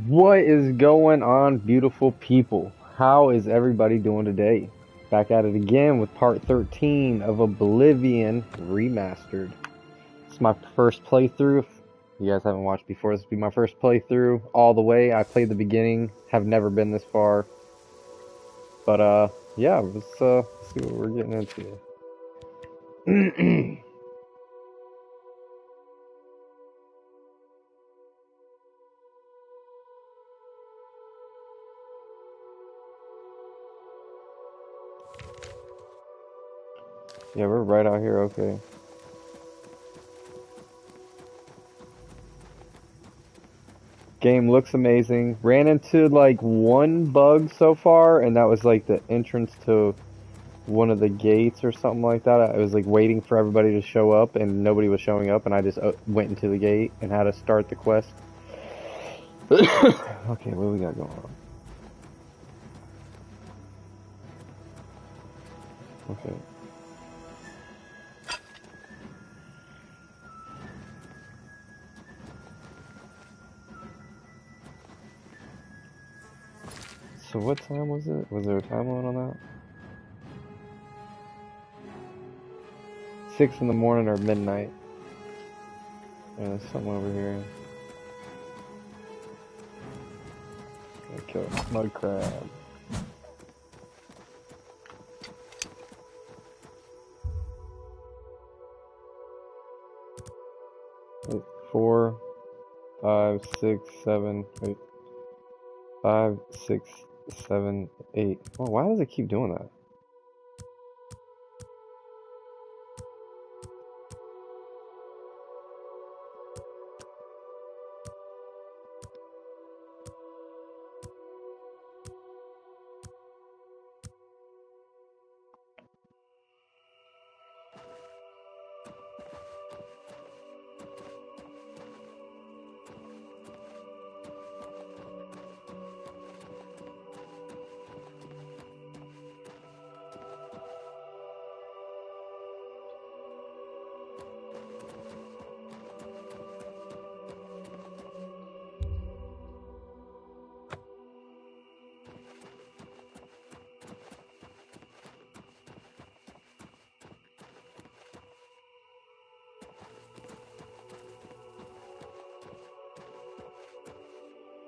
What is going on, beautiful people? How is everybody doing today? Back at it again with part 13 of Oblivion Remastered. It's my first playthrough. If you guys haven't watched before, this will be my first playthrough all the way. I played the beginning, have never been this far. But, yeah, let's see what we're getting into. Yeah, we're right out here, okay. Game looks amazing. Ran into like one bug so far, and that was like the entrance to one of the gates or something like that. I was like waiting for everybody to show up, and nobody was showing up, and I just went into the gate and had to start the quest. Okay, what do we got going on? Okay. So what time was it? Was there a time limit on that? 6 in the morning or midnight? Yeah, there's something over here. Gonna kill a mud crab. Wait, 4, 5, 6, 7, wait. 5, 6, 7, 8. Oh, why does it keep doing that?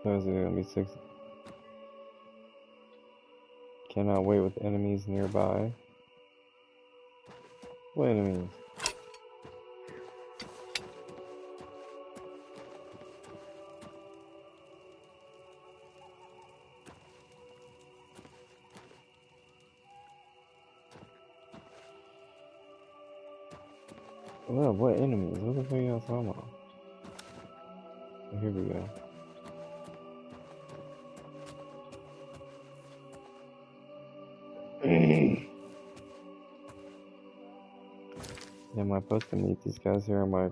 There's gonna be 6. Cannot wait with enemies nearby. What enemies? Well, what enemies? What the fuck are y'all talking about? Oh, here we go. Am I supposed to meet these guys here? Am I?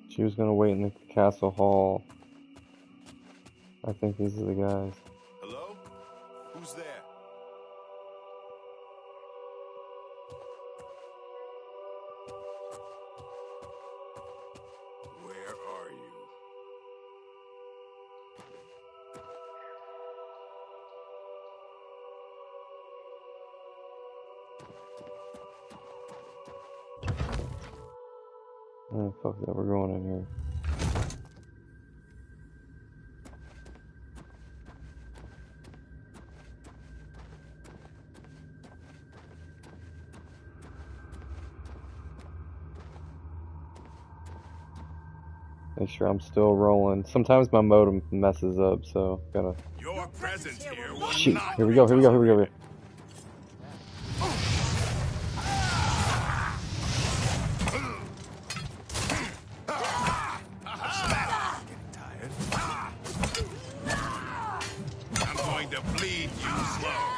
She was gonna wait in the castle hall. I think these are the guys. Hello? Who's there? Where are you? Oh, fuck that, we're going in here. Make sure I'm still rolling. Sometimes my modem messes up, so gotta. Your presence here will Shoot! not Here we go! Here we go! Here we go! I'm going to bleed you slow.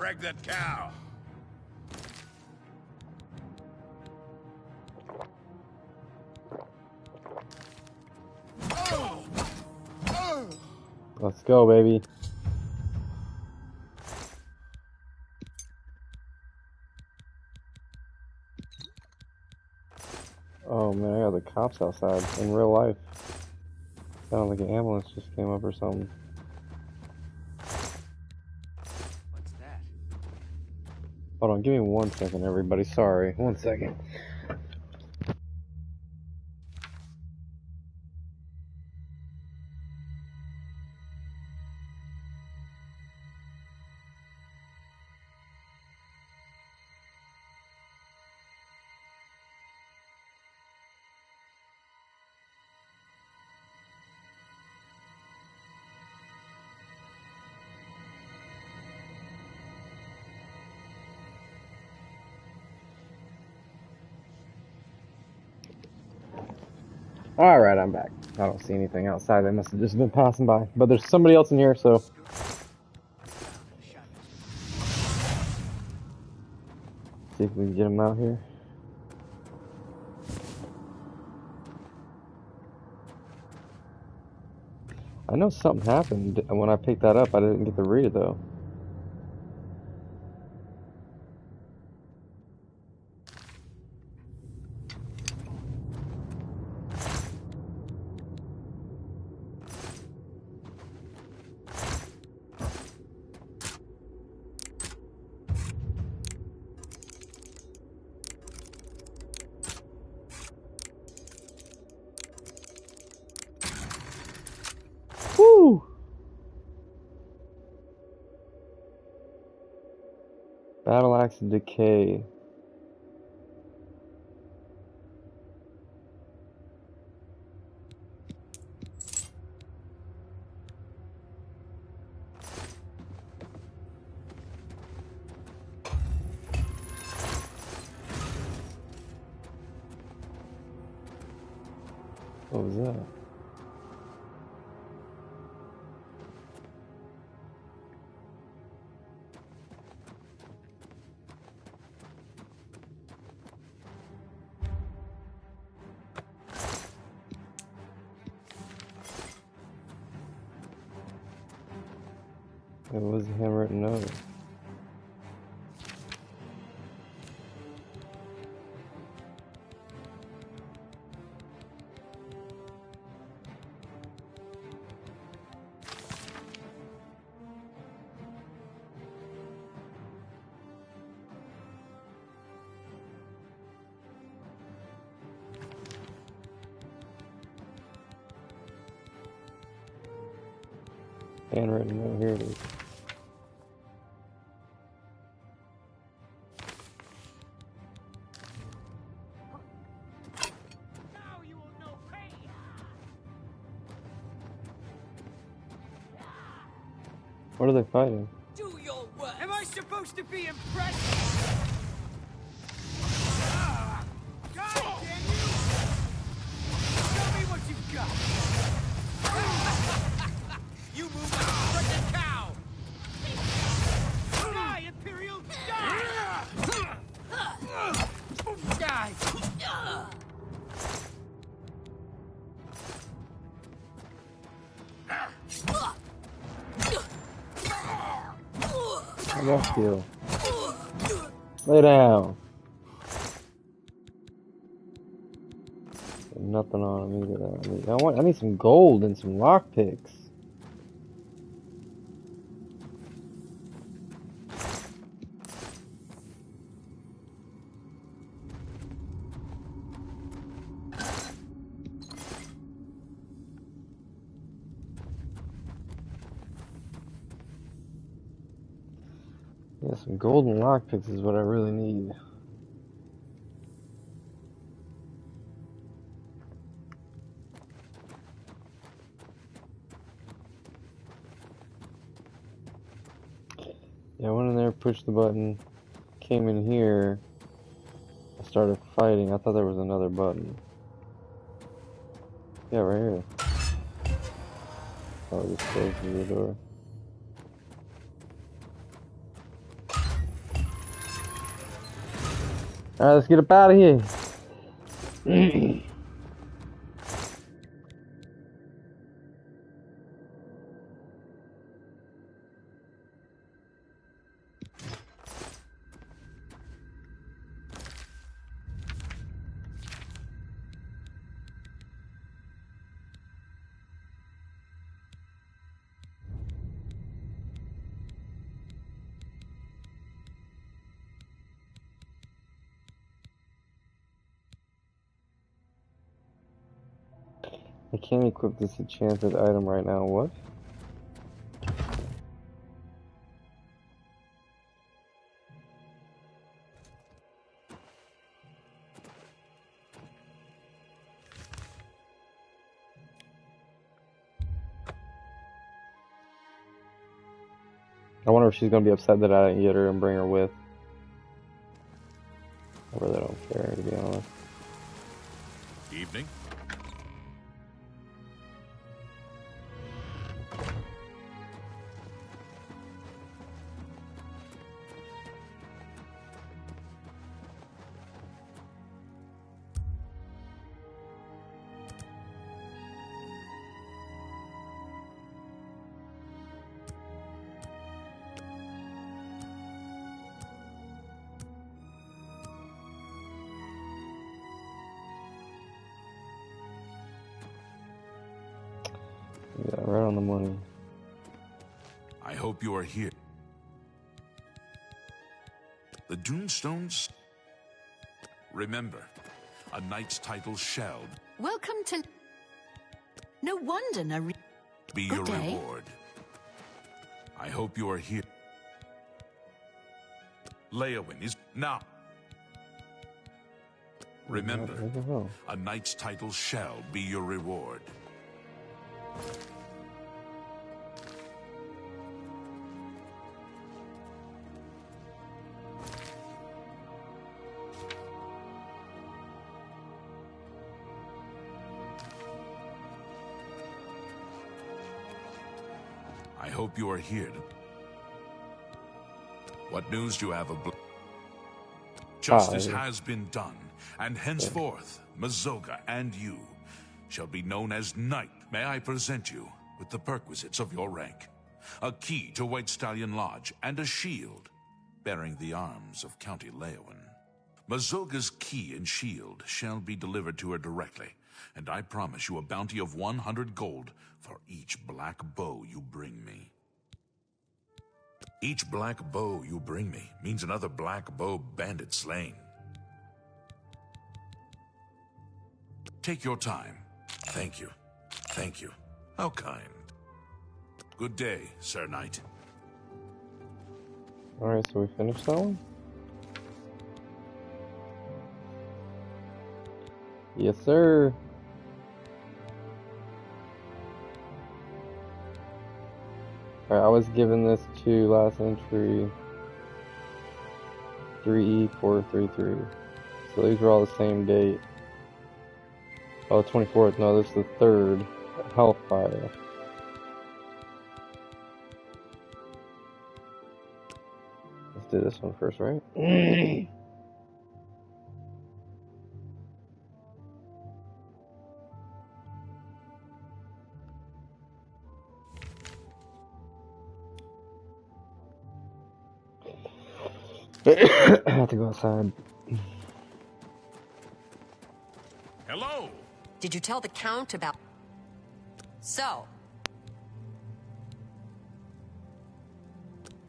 pregnant cow. Let's go, baby. Oh man, I got the cops outside in real life. Sounded like an ambulance just came up or something. What's that? Hold on, give me 1 second, everybody. Sorry, 1 second. Alright, I'm back. I don't see anything outside. They must have just been passing by. But there's somebody else in here, so... See if we can get him out here. I know something happened when I picked that up. I didn't get to read it, though. Woo! Battle Axe Decay. What was that? It was a handwritten note. Handwritten note, here it is. Now you will know pain. What are they fighting? Do your work. Am I supposed to be impressed? God damn you! Show me what you've got. You move like a freaking cow. Die, Imperial! Die! Die! I got you. Lay down. Nothing on him either. I need some gold and some lockpicks. Yeah, some golden lockpicks is what I really need. Yeah, I went in there, pushed the button, came in here, I started fighting. I thought there was another button. Yeah, right here. Oh, just closed the door. Alright, let's get up out of here. I can't equip this enchanted item right now. What? I wonder if she's gonna be upset that I didn't get her and bring her with. I really don't care, to be honest. Evening. Yeah, right on the money. I hope you are here. The Doomstones? Remember, a knight's title shall Welcome to... No wonder be Good your day. reward. I hope you are here. Leowin is now. Remember, What the hell? a knight's title shall be your reward. I hope you are here. What news do you have of... Justice has been done, and henceforth, Mazoga and you shall be known as Knight. May I present you with the perquisites of your rank, a key to White Stallion Lodge, and a shield bearing the arms of County Leowin. Mazoga's key and shield shall be delivered to her directly, and I promise you a bounty of 100 gold for each black bow you bring me. Each black bow you bring me means another black bow bandit slain. Take your time. Thank you. Thank you. How kind. Good day, Sir Knight. Alright, so we finished that one? Yes, sir. Alright, I was given this to last entry 3E433. So these were all the same date. Oh, 24th. No, this is the 3rd. Hellfire. Let's do this one first, right? I have to go outside. Hello! Did you tell the Count about... So...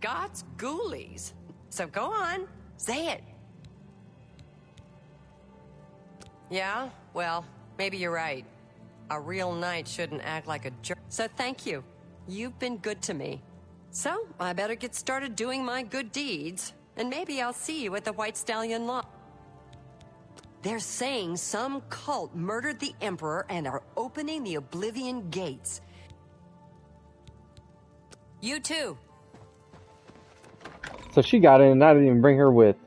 God's ghoulies. So go on, say it. Yeah, well, maybe you're right. A real knight shouldn't act like a jerk. So thank you. You've been good to me. So, I better get started doing my good deeds, and maybe I'll see you at the White Stallion Lodge. They're saying some cult murdered the Emperor and are opening the Oblivion gates. You too. So she got in and I didn't even bring her with.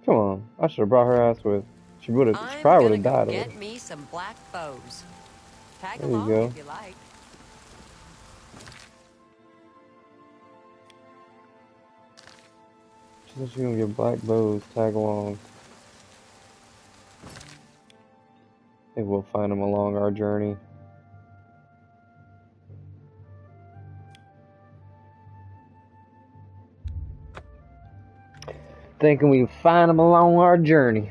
Come on, I should have brought her ass with. She would have, she probably would have died. I'm gonna go get me some black bows. Tag There you along go. if you like. She said she's gonna get black bows, tag along. I think we'll find them along our journey. Thinking we can find them along our journey.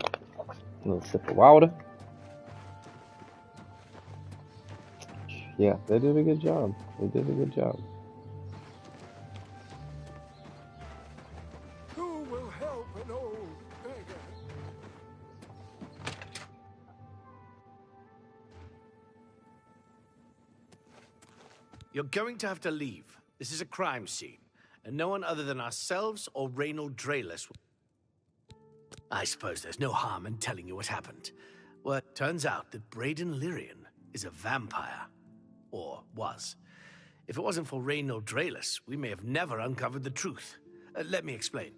A little sip of water. Yeah, they did a good job. They did a good job. Who will help an old beggar? You're going to have to leave. This is a crime scene, and no one other than ourselves or Reynold Drayless. I suppose there's no harm in telling you what happened. Well, it turns out that Braden Lyrian is a vampire. Or was. If it wasn't for Reynold Drayless, we may have never uncovered the truth. Let me explain.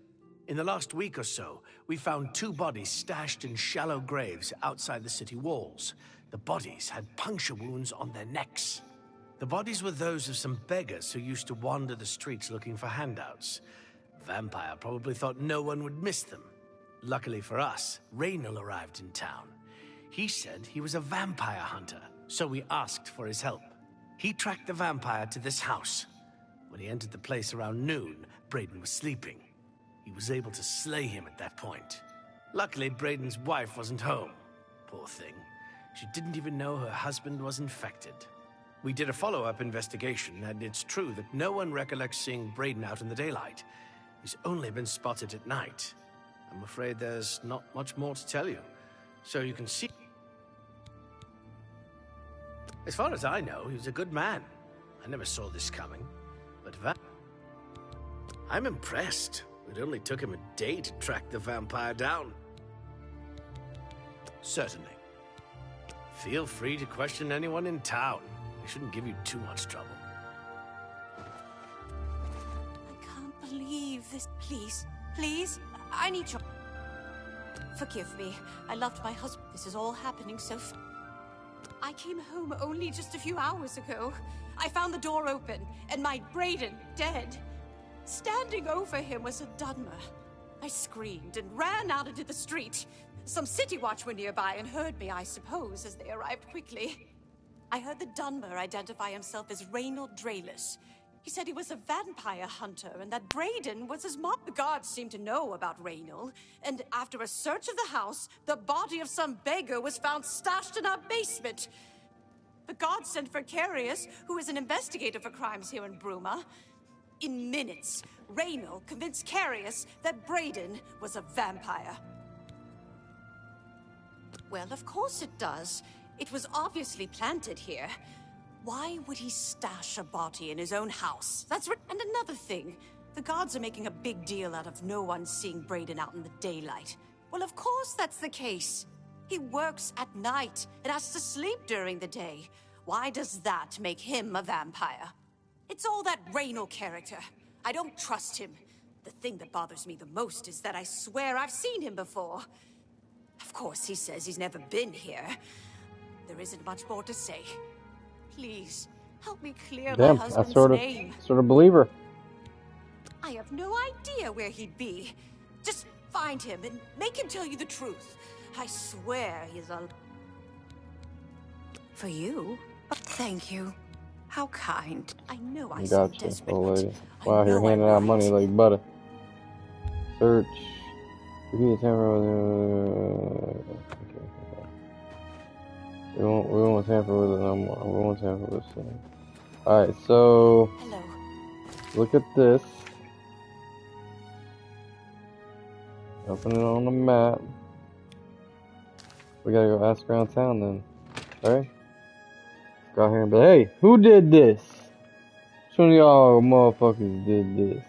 In the last week or so, we found 2 bodies stashed in shallow graves outside the city walls. The bodies had puncture wounds on their necks. The bodies were those of some beggars who used to wander the streets looking for handouts. Vampire probably thought no one would miss them. Luckily for us, Reynold arrived in town. He said he was a vampire hunter, so we asked for his help. He tracked the vampire to this house. When he entered the place around noon, Braden was sleeping. He was able to slay him at that point. Luckily, Braden's wife wasn't home. Poor thing. She didn't even know her husband was infected. We did a follow-up investigation, and it's true that no one recollects seeing Braden out in the daylight. He's only been spotted at night. I'm afraid there's not much more to tell you. So you can see... As far as I know, he was a good man. I never saw this coming. But I'm impressed. It only took him a day to track the vampire down. Certainly. Feel free to question anyone in town. It shouldn't give you too much trouble. I can't believe this. Please, please, I need your... Forgive me. I loved my husband. This is all happening so fast. I came home only just a few hours ago. I found the door open, and my Braden dead. Standing over him was a Dunmer. I screamed and ran out into the street. Some city watch were nearby and heard me, I suppose, as they arrived quickly. I heard the Dunmer identify himself as Reynold Drayless. He said he was a vampire hunter and that Braden was his mom. The guards seemed to know about Reynold, and after a search of the house, the body of some beggar was found stashed in our basement. The guards sent for Carius, who is an investigator for crimes here in Bruma. In minutes, Reynold convinced Carius that Braden was a vampire. Well, of course it does. It was obviously planted here. Why would he stash a body in his own house? And another thing, the guards are making a big deal out of no one seeing Braden out in the daylight. Well, of course that's the case. He works at night and has to sleep during the day. Why does that make him a vampire? It's all that Reynold character. I don't trust him. The thing that bothers me the most is that I swear I've seen him before. Of course, he says he's never been here. There isn't much more to say. Please, help me clear my husband's name. Sort of believe her. I have no idea where he'd be. Just find him and make him tell you the truth. I swear he's a... For you? Thank you. How kind. I know I sound desperate. Old lady. Wow, you're handing out money like butter. Search. We won't tamper with it no more. We won't tamper with this thing. Alright, so... Hello. Look at this. Open it on the map. We gotta go ask around town then. Alright? Go out here and be like, hey, who did this? Which one of y'all motherfuckers did this?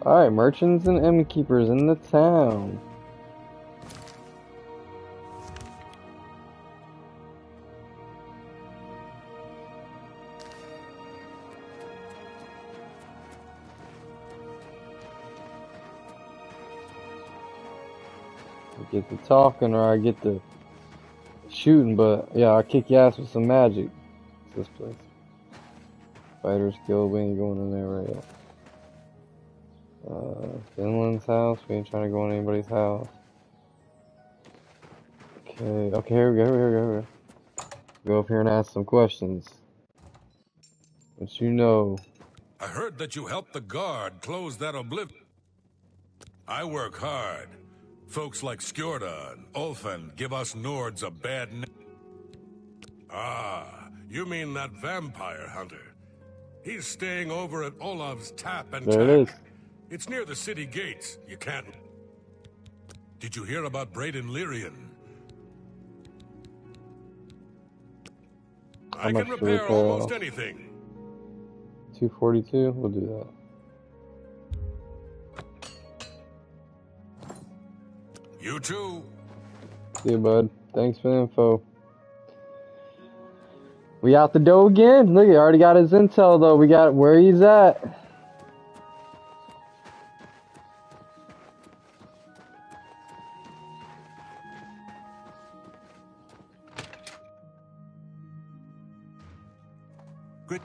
Alright, merchants and innkeepers in the town. get to talking or I get to shooting, but yeah, I'll kick your ass with some magic. What's this place? Fighter's Guild, we ain't going in there right yet. Finland's house, we ain't trying to go in anybody's house. Okay, here we go. Go up here and ask some questions. What you know? I heard that you helped the guard close that Oblivion. I work hard. Folks like Skjorda and Ulfen give us Nords a bad name. Ah, you mean that vampire hunter. He's staying over at Olav's Tap and There it is. Tack. It's near the city gates. You can't... Did you hear about Braden Lyrian? I much can to repair repair almost off? anything. 242, we'll do that. You too. See you, bud. Thanks for the info. We out the door again? Look, he already got his intel, though. We got where he's at. Good.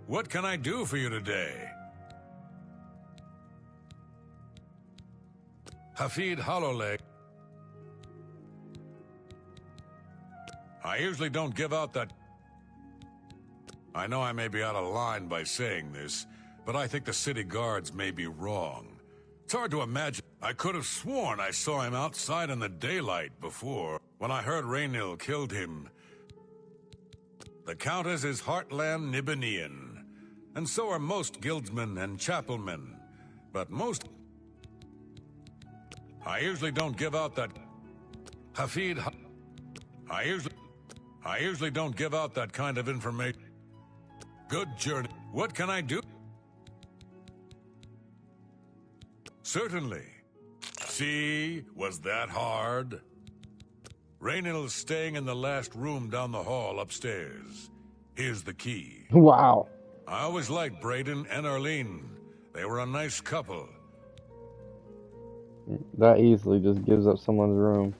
What can I do for you today? Hafid Hollowleg. I usually don't give out that... I know I may be out of line by saying this, but I think the city guards may be wrong. It's hard to imagine. I could have sworn I saw him outside in the daylight before. When I heard Raynil killed him... The Countess is Heartland Nibanian, and so are most guildsmen and chapelmen. But most... I usually don't give out that... Hafid... I usually don't give out that kind of information. Good journey. What can I do? Certainly. See, was that hard? Raynil's staying in the last room down the hall upstairs. Here's the key. Wow. I always liked Braden and Arlene. They were a nice couple. That easily just gives up someone's room.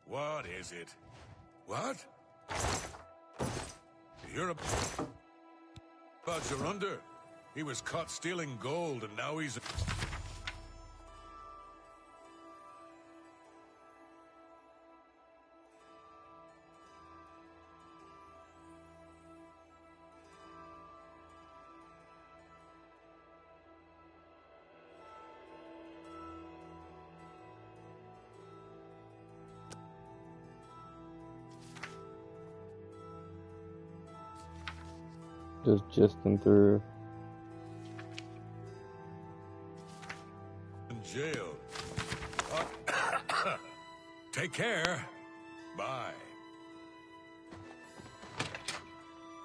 What is it? What? You're a... Budger under. He was caught stealing gold and now he's... Just gisting through. in jail. Take care. Bye.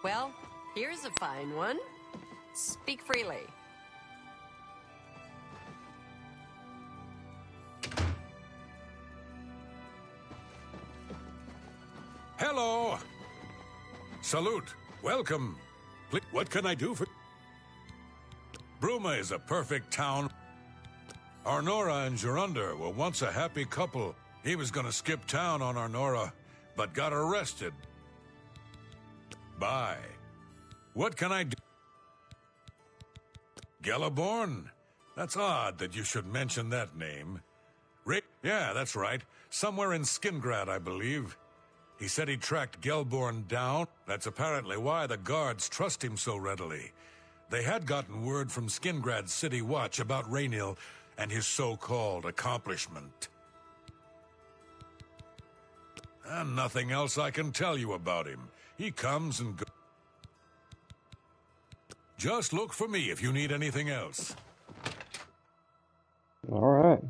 Well, here's a fine one. Speak freely. Hello. Salute. Welcome. Please, what can I do for... Bruma is a perfect town. Arnora and Gerunda were once a happy couple. He was gonna skip town on Arnora, but got arrested. Bye. What can I do? Gelliborn? That's odd that you should mention that name. Rick? Yeah, that's right. Somewhere in Skingrad, I believe. He said he tracked Gelborn down. That's apparently why the guards trust him so readily. They had gotten word from Skingrad's City Watch about Raynil and his so-called accomplishment. And nothing else I can tell you about him. He comes and goes. Just look for me if you need anything else. All right.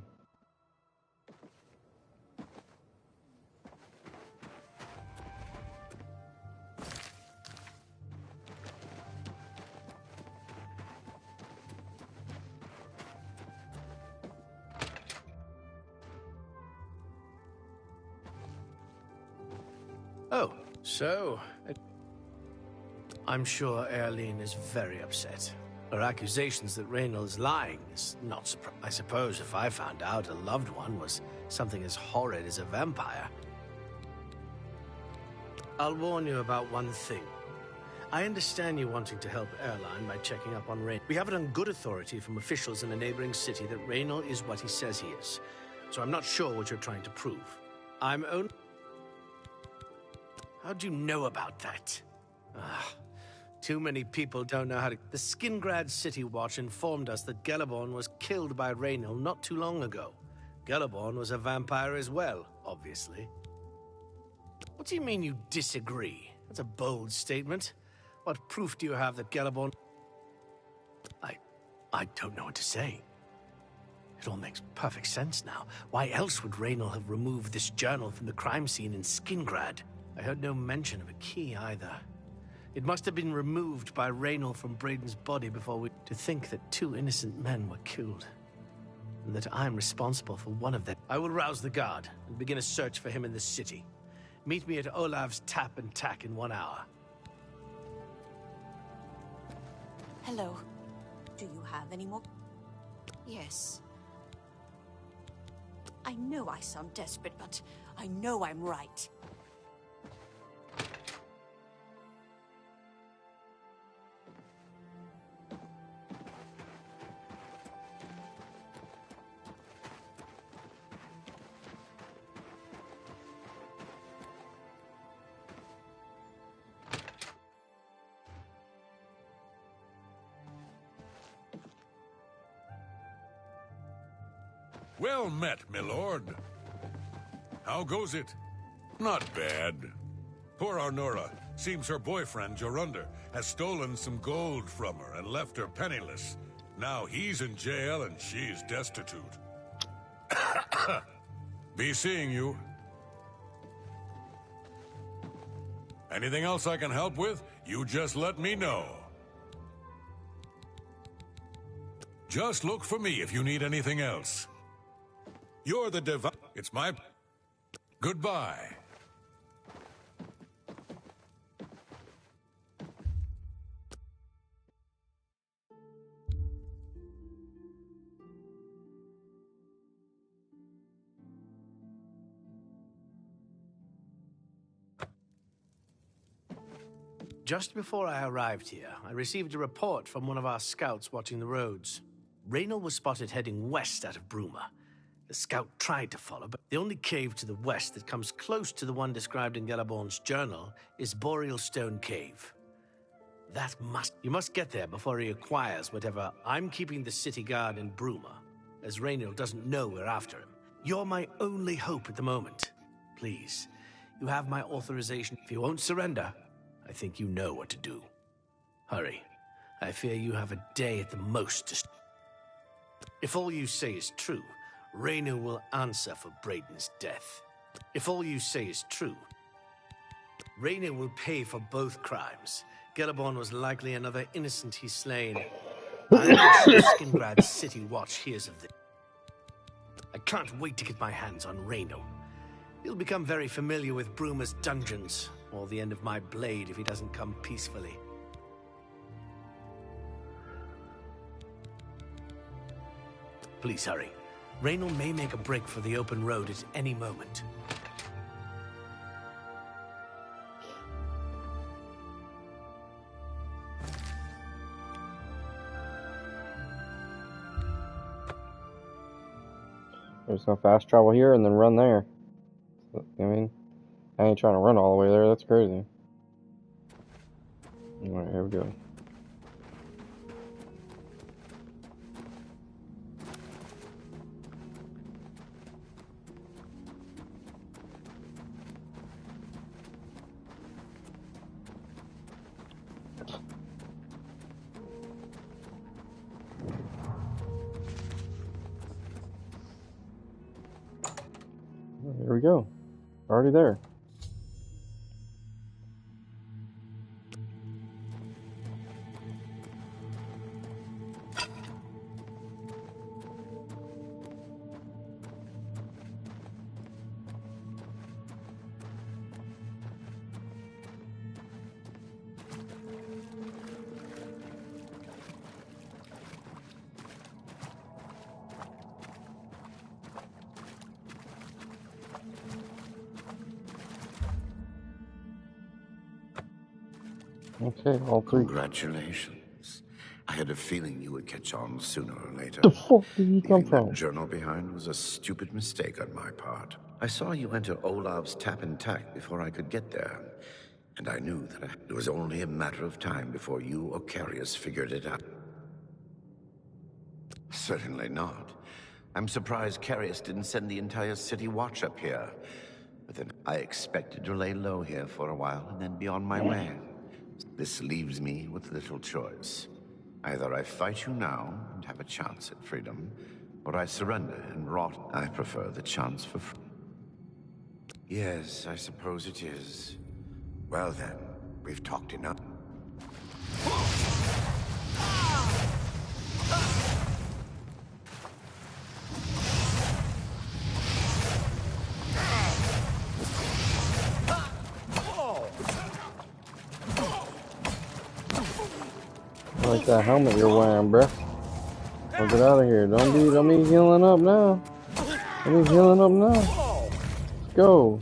Oh, so... I'm sure Erlene is very upset. Her accusations that Raynal is lying is not surprising. I suppose if I found out a loved one was something as horrid as a vampire. I'll warn you about one thing. I understand you wanting to help Erline by checking up on Raynal. We have it on good authority from officials in a neighboring city that Raynal is what he says he is. So I'm not sure what you're trying to prove. I'm only... How'd you know about that? Too many people don't know how to... The Skingrad City Watch informed us that Gellerborn was killed by Raynal not too long ago. Gellerborn was a vampire as well, obviously. What do you mean you disagree? That's a bold statement. What proof do you have that Gellerborn... I don't know what to say. It all makes perfect sense now. Why else would Raynal have removed this journal from the crime scene in Skingrad? I heard no mention of a key either. It must have been removed by Raynal from Braden's body before we... To think that 2 innocent men were killed, and that I'm responsible for one of them. I will rouse the guard and begin a search for him in the city. Meet me at Olav's Tap and Tack in 1 hour. Hello. Do you have any more? Yes. I know I sound desperate, but I know I'm right. Well met, my lord. How goes it? Not bad. Poor Arnora. Seems her boyfriend, Jorunda, has stolen some gold from her and left her penniless. Now he's in jail and she's destitute. Be seeing you. Anything else I can help with? You just let me know. Just look for me if you need anything else. You're the divine... It's my... Goodbye. Just before I arrived here, I received a report from one of our scouts watching the roads. Raynal was spotted heading west out of Bruma. The scout tried to follow, but the only cave to the west that comes close to the one described in Gellerborn's journal is Boreal Stone Cave. You must get there before he acquires whatever. I'm keeping the city guard in Bruma, as Raynal doesn't know we're after him. You're my only hope at the moment. Please, you have my authorization. If you won't surrender, I think you know what to do. Hurry. I fear you have a day at the most to... If all you say is true, Raynal will answer for Braden's death. If all you say is true, Raynal will pay for both crimes. Gellerborn was likely another innocent he's slain. I wish the Skingrad City Watch hears of this. I can't wait to get my hands on Raynal. He'll become very familiar with Bruma's dungeons, or the end of my blade if he doesn't come peacefully. Please hurry. Raynal may make a break for the open road at any moment. There's no fast travel here and then run there. I mean, I ain't trying to run all the way there. That's crazy. Alright, here we go. Here we go. Already there. Okay, all three. Congratulations. I had a feeling you would catch on sooner or later. The fuck did he come Leaving that from? journal behind was a stupid mistake on my part. I saw you enter Olav's tap and tack before I could get there, and I knew that it was only a matter of time before you or Carius figured it out. Certainly not. I'm surprised Carius didn't send the entire city watch up here. But then I expected to lay low here for a while and then be on my way. This leaves me with little choice. Either I fight you now and have a chance at freedom, or I surrender and rot. I prefer the chance for freedom. Yes, I suppose it is. Well then, we've talked enough. I like that helmet you're wearing, bruh. I'll get out of here. Don't be healing up now. Don't be healing up now. Let's go.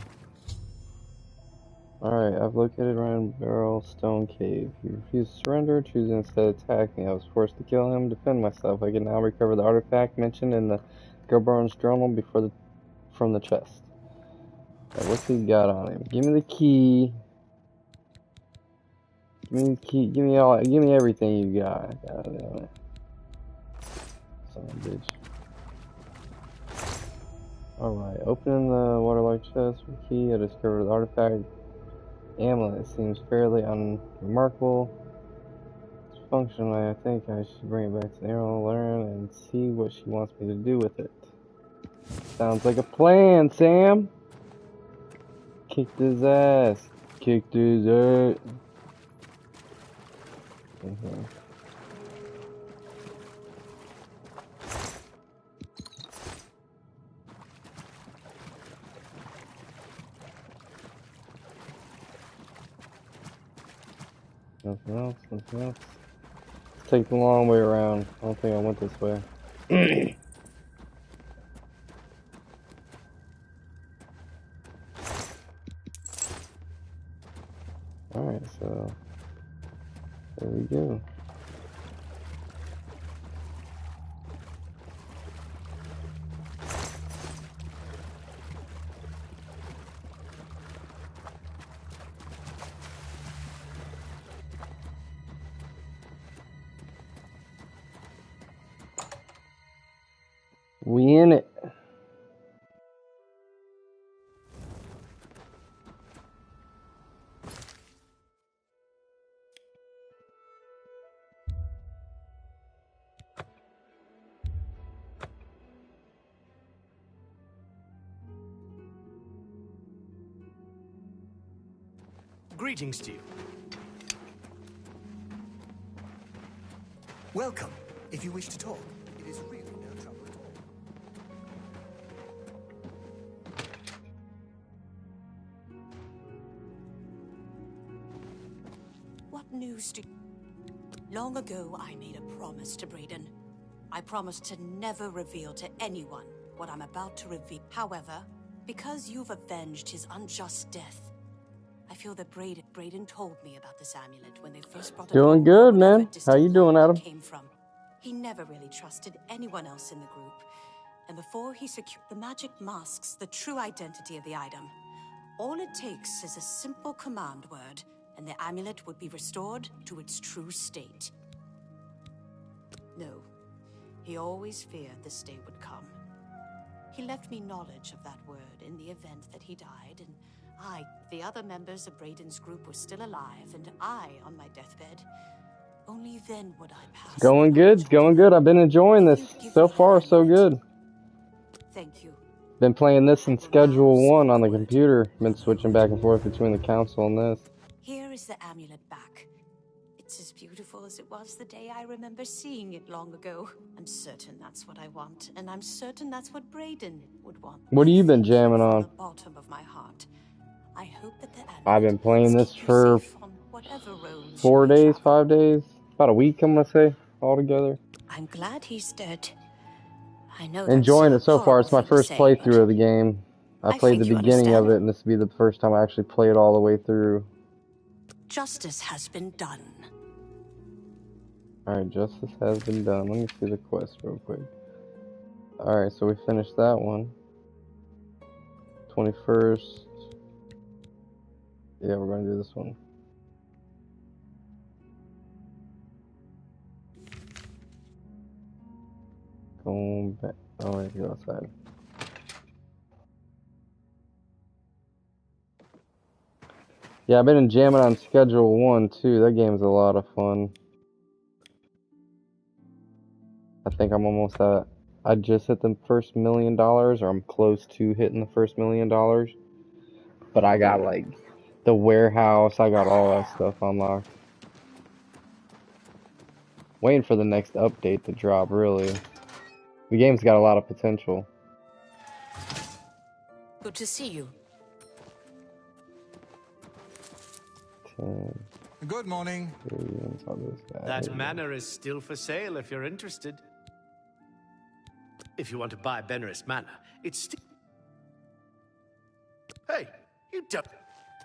Alright, I've located Ryan Barrel Stone Cave. He refused to surrender, choosing instead to attack me. I was forced to kill him, defend myself. I can now recover the artifact mentioned in the Gilburn's journal from the chest. Right, what's he got on him? Give me the key. Give me the key. Give me everything you got. God damn it. Son of a bitch. Alright, opening the waterlogged chest with key, I discovered the artifact amulet. Seems fairly unremarkable. Its function, I think I should bring it back to Errol, learn, and see what she wants me to do with it. Sounds like a plan, Sam! Kicked his ass. Kicked his ass. Nothing else, nothing else. Let's take the long way around. I don't think I went this way. Alright, so there we go. We in it. Greetings to you. Welcome. If you wish to talk, it is really no trouble at all. What news do... Long ago, I made a promise to Brayden. I promised to never reveal to anyone what I'm about to reveal. However, because you've avenged his unjust death, I feel that Brayden told me about this amulet when they first brought it. Doing good, man. How you doing, Adam? Came from. He never really trusted anyone else in the group, and before he secured the magic masks the true identity of the item. All it takes is a simple command word, and the amulet would be restored to its true state. No, he always feared this day would come. He left me knowledge of that word in the event that he died, and the other members of Brayden's group were still alive, and I, on my deathbed, only then would I pass. Going good, going good. I've been enjoying this. So far, so good. Thank you. Been playing this in Schedule 1 on the computer. Been switching back and forth between the console and this. Here is the amulet back. It's as beautiful as it was the day I remember seeing it long ago. I'm certain that's what I want, and I'm certain that's what Brayden would want. What have you been jamming on? From the bottom of my heart. I hope that the amulet I've been playing this keep you for safe on whatever roads 4 you may days, travel. 5 days, about a week, I'm gonna say, altogether. I'm glad he's dead. I know Enjoying it that's so far. It's my horrible first thing to say, playthrough of the game. I I played the think you beginning of understand. it, and this will be the first time I actually play it all the way through. Justice has been done. Alright, justice has been done. Let me see the quest real quick. Alright, so we finished that one. 21st. Yeah, we're gonna do this one. Going back. Oh, I have to go outside. Yeah, I've been jamming on Schedule 1 too. That game's a lot of fun. I think I'm almost at. I just hit the first $1 million, or I'm close to hitting the first $1 million. But I got like the warehouse, I got all that stuff unlocked. Waiting for the next update to drop, really. The game's got a lot of potential. Good to see you. 10, Good morning. 3, and so this guy. That manor is still for sale if you're interested. If you want to buy Benerist Manor, it's still... Hey, you don't...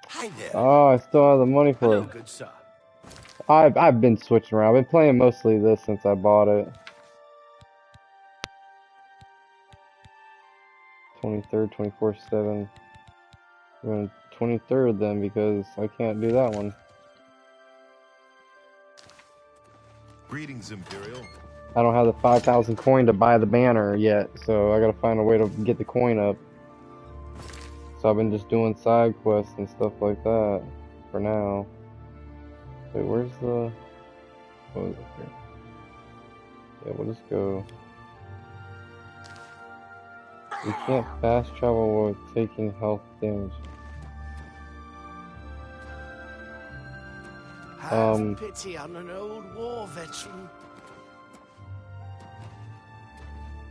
Hi there. Oh, I still have the money for Hello, it. good sir. I've been switching around. I've been playing mostly this since I bought it. 23rd, 24th, 7. I'm going 23rd then because I can't do that one. Greetings, Imperial. I don't have the 5,000 coin to buy the banner yet, so I gotta find a way to get the coin up. So I've been just doing side quests and stuff like that for now. Wait, where's the... What is it here? Yeah, we'll just go... You can't fast travel while taking health damage. Have pity on an old war veteran.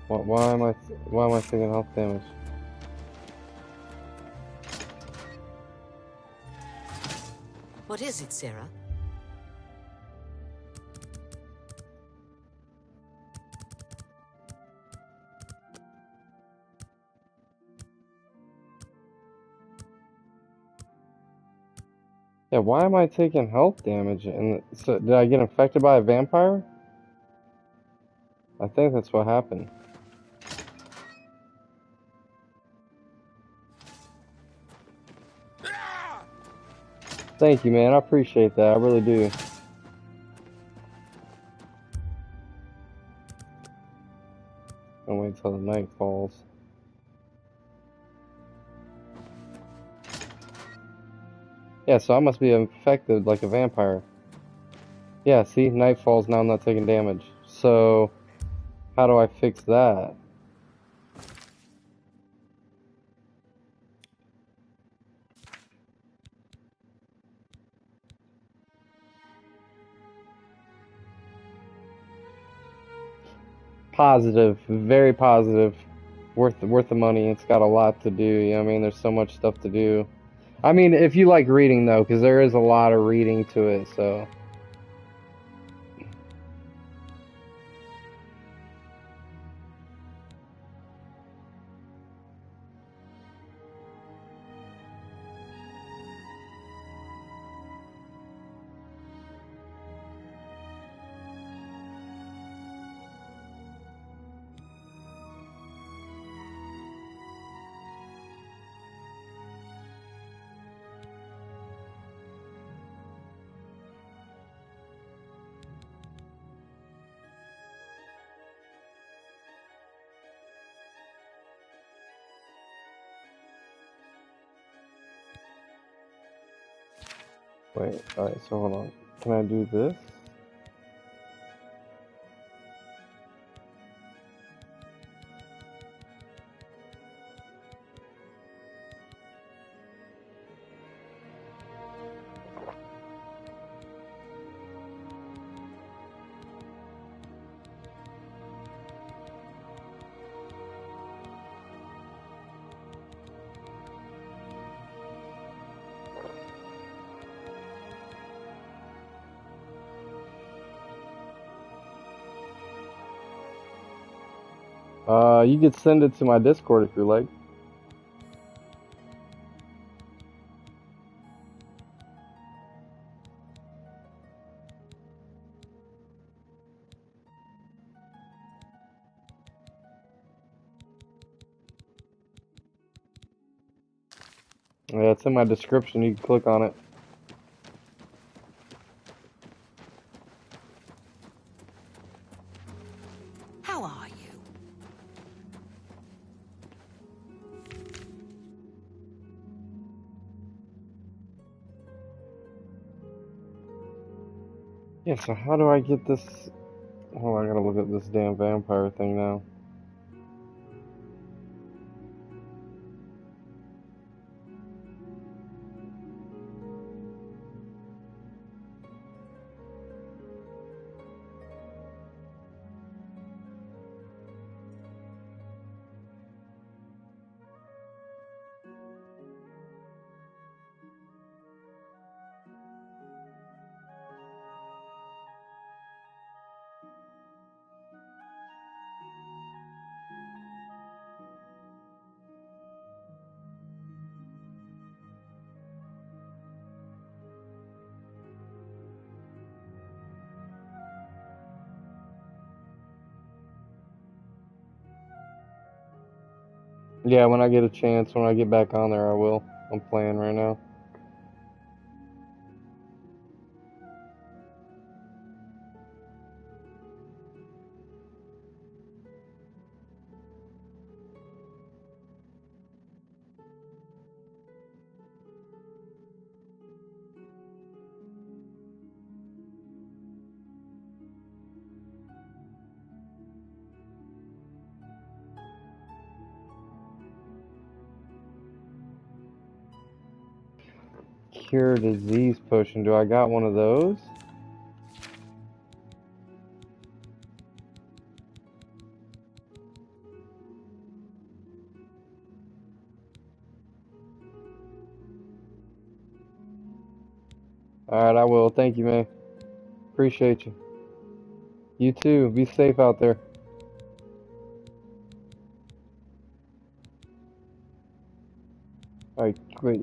Why am I taking health damage? What is it, Sarah? Yeah, why am I taking health damage? And so, did I get infected by a vampire? I think that's what happened. Thank you, man. I appreciate that. I really do. Don't wait till the night falls. Yeah, so I must be infected like a vampire. Yeah, see? Night falls, now I'm not taking damage. So, how do I fix that? Positive, very positive. Worth the money. It's got a lot to do, you know what I mean? There's so much stuff to do. I mean, if you like reading though, because there is a lot of reading to it, so. Wait, alright, so hold on. Can I do this? You could send it to my Discord if you like. Yeah, it's in my description. You can click on it. How are you? Yeah, so how do I get this? Oh, I gotta look at this damn vampire thing now. Yeah, when I get a chance, when I get back on there, I will. I'm playing right now. Cure disease potion. Do I got one of those? Alright, I will. Thank you, man. Appreciate you. You too. Be safe out there. Alright, wait,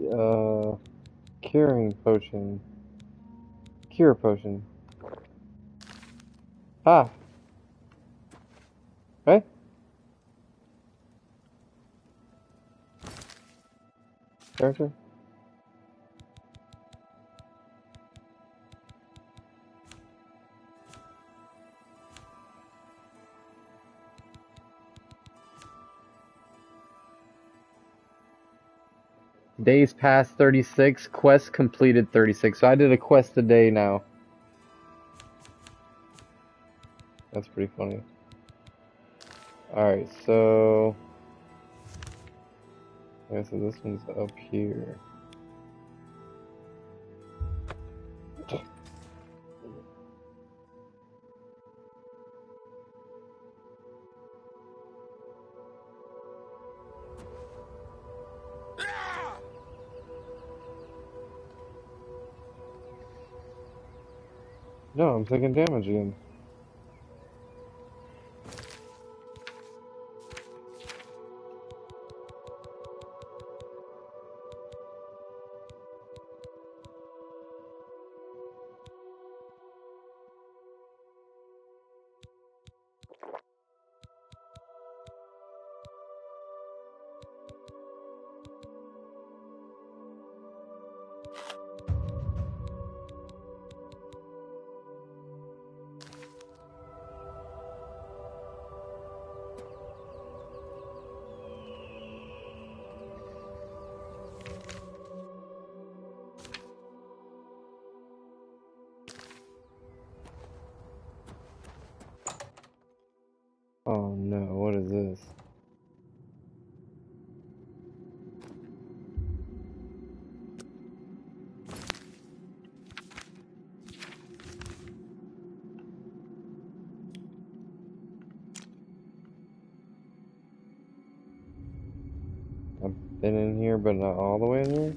curing potion. Cure potion. Ah! Hey? Character? Days past 36, quest completed 36. So I did a quest a day now. That's pretty funny. Alright, so... Okay, so this one's up here. No, I'm taking damage again. Oh no, what is this? I've been in here, but not all the way in here?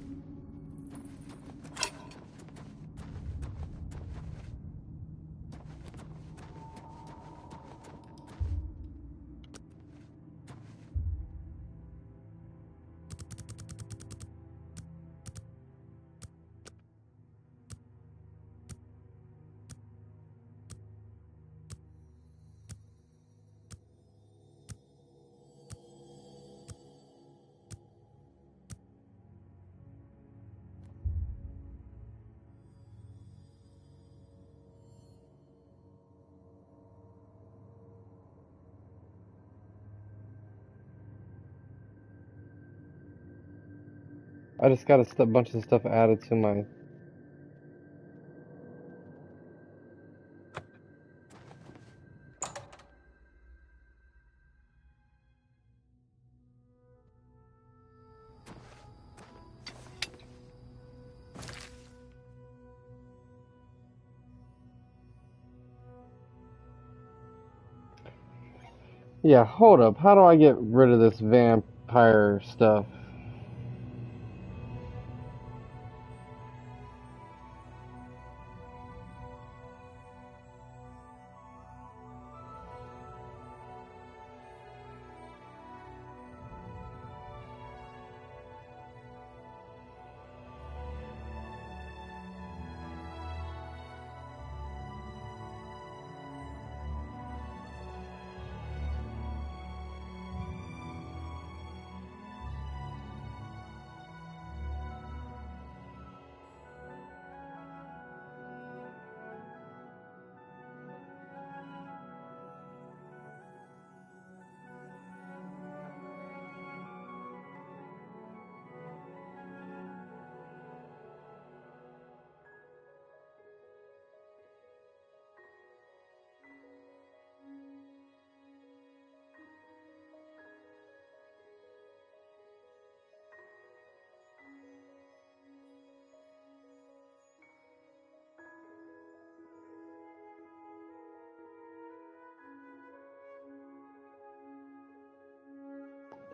I just got a bunch of stuff added to my. Yeah, hold up. How do I get rid of this vampire stuff?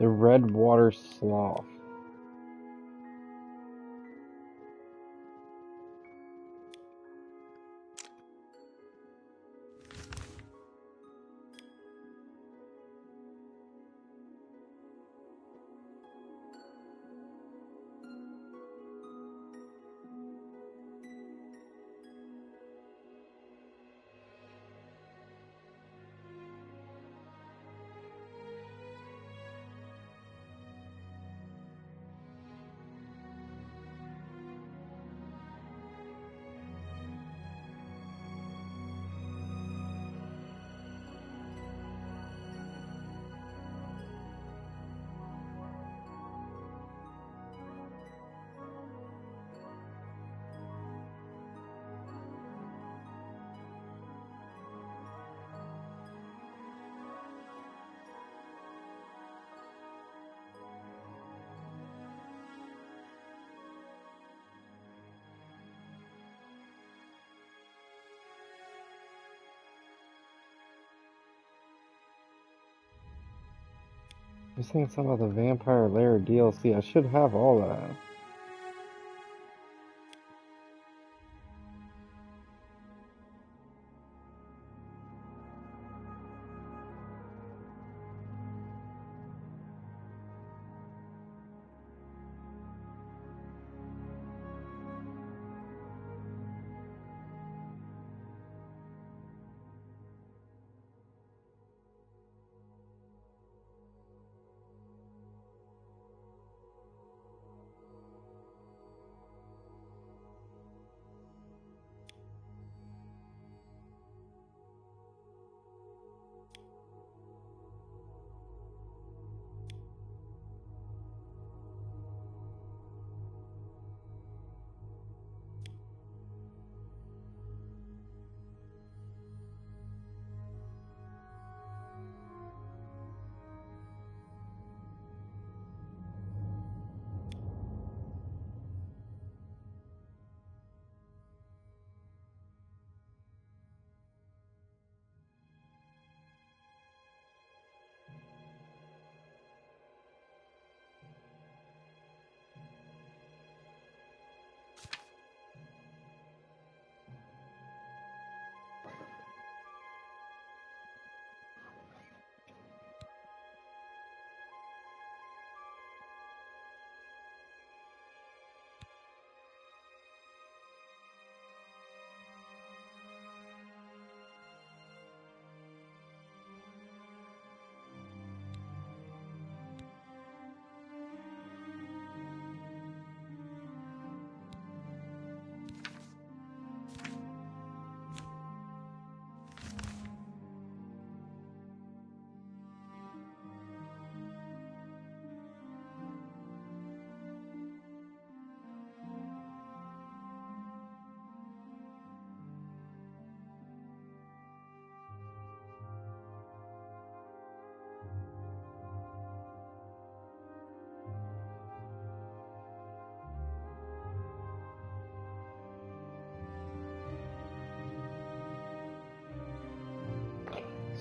The red water sloth. You're saying something about the Vampire Lair DLC. I should have all that.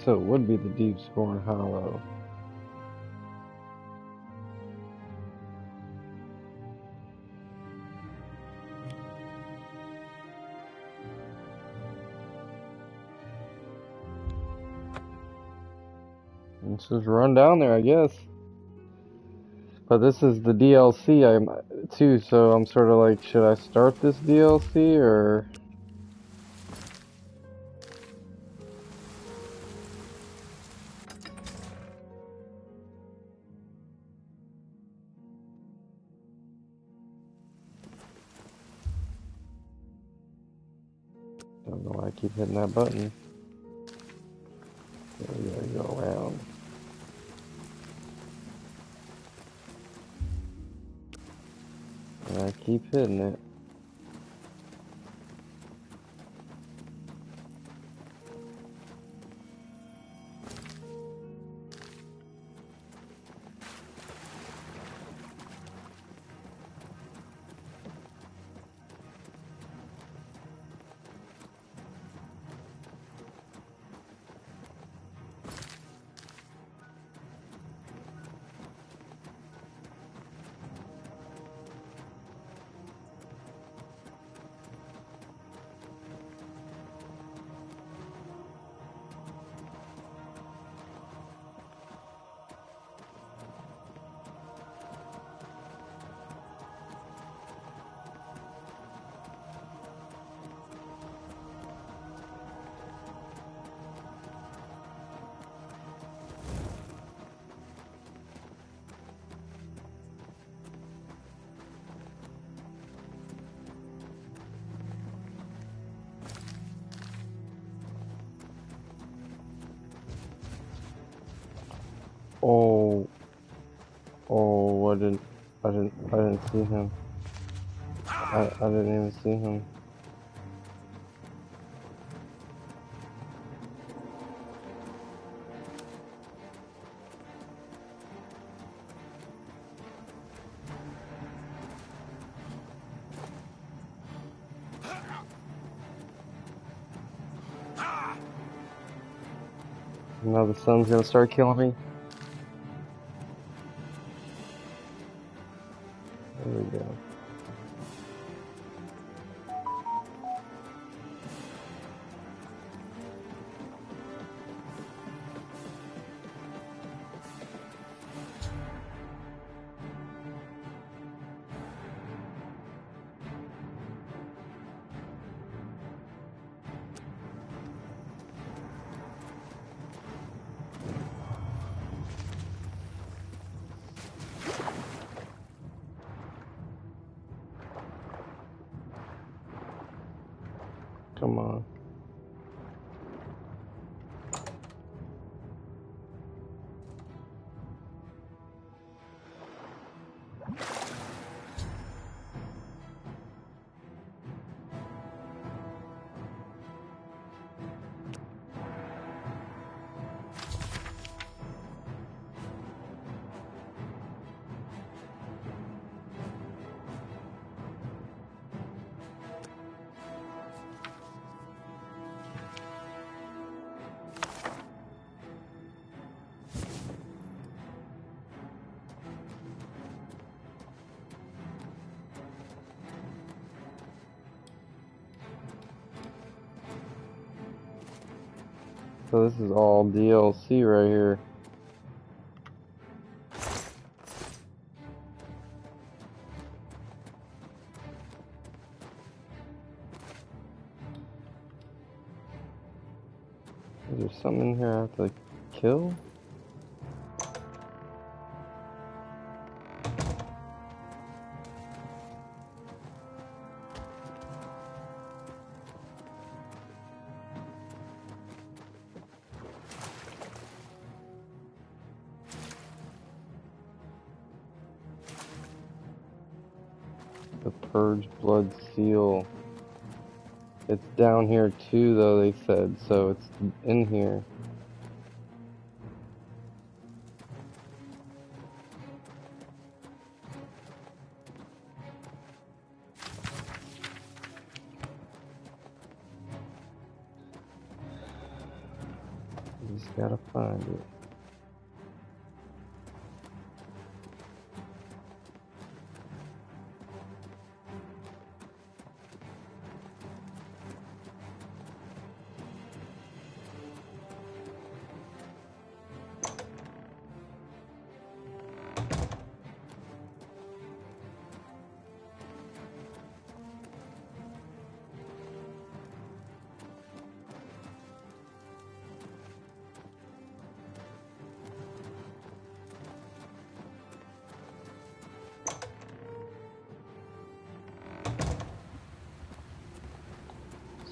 So it would be the Deep Scorn Hollow. Let's just run down there, I guess. But this is the DLC too, so I'm sort of like, should I start this DLC or? Don't know why I keep hitting that button. There we gotta go around. And I keep hitting it. Oh, I didn't see him. I didn't even see him. Now the sun's gonna start killing me. There we go. Come on. So this is all DLC right here. Is there something in here I have to kill? The Purge Blood Seal. It's down here too, though, they said, so it's in here. Just gotta find it.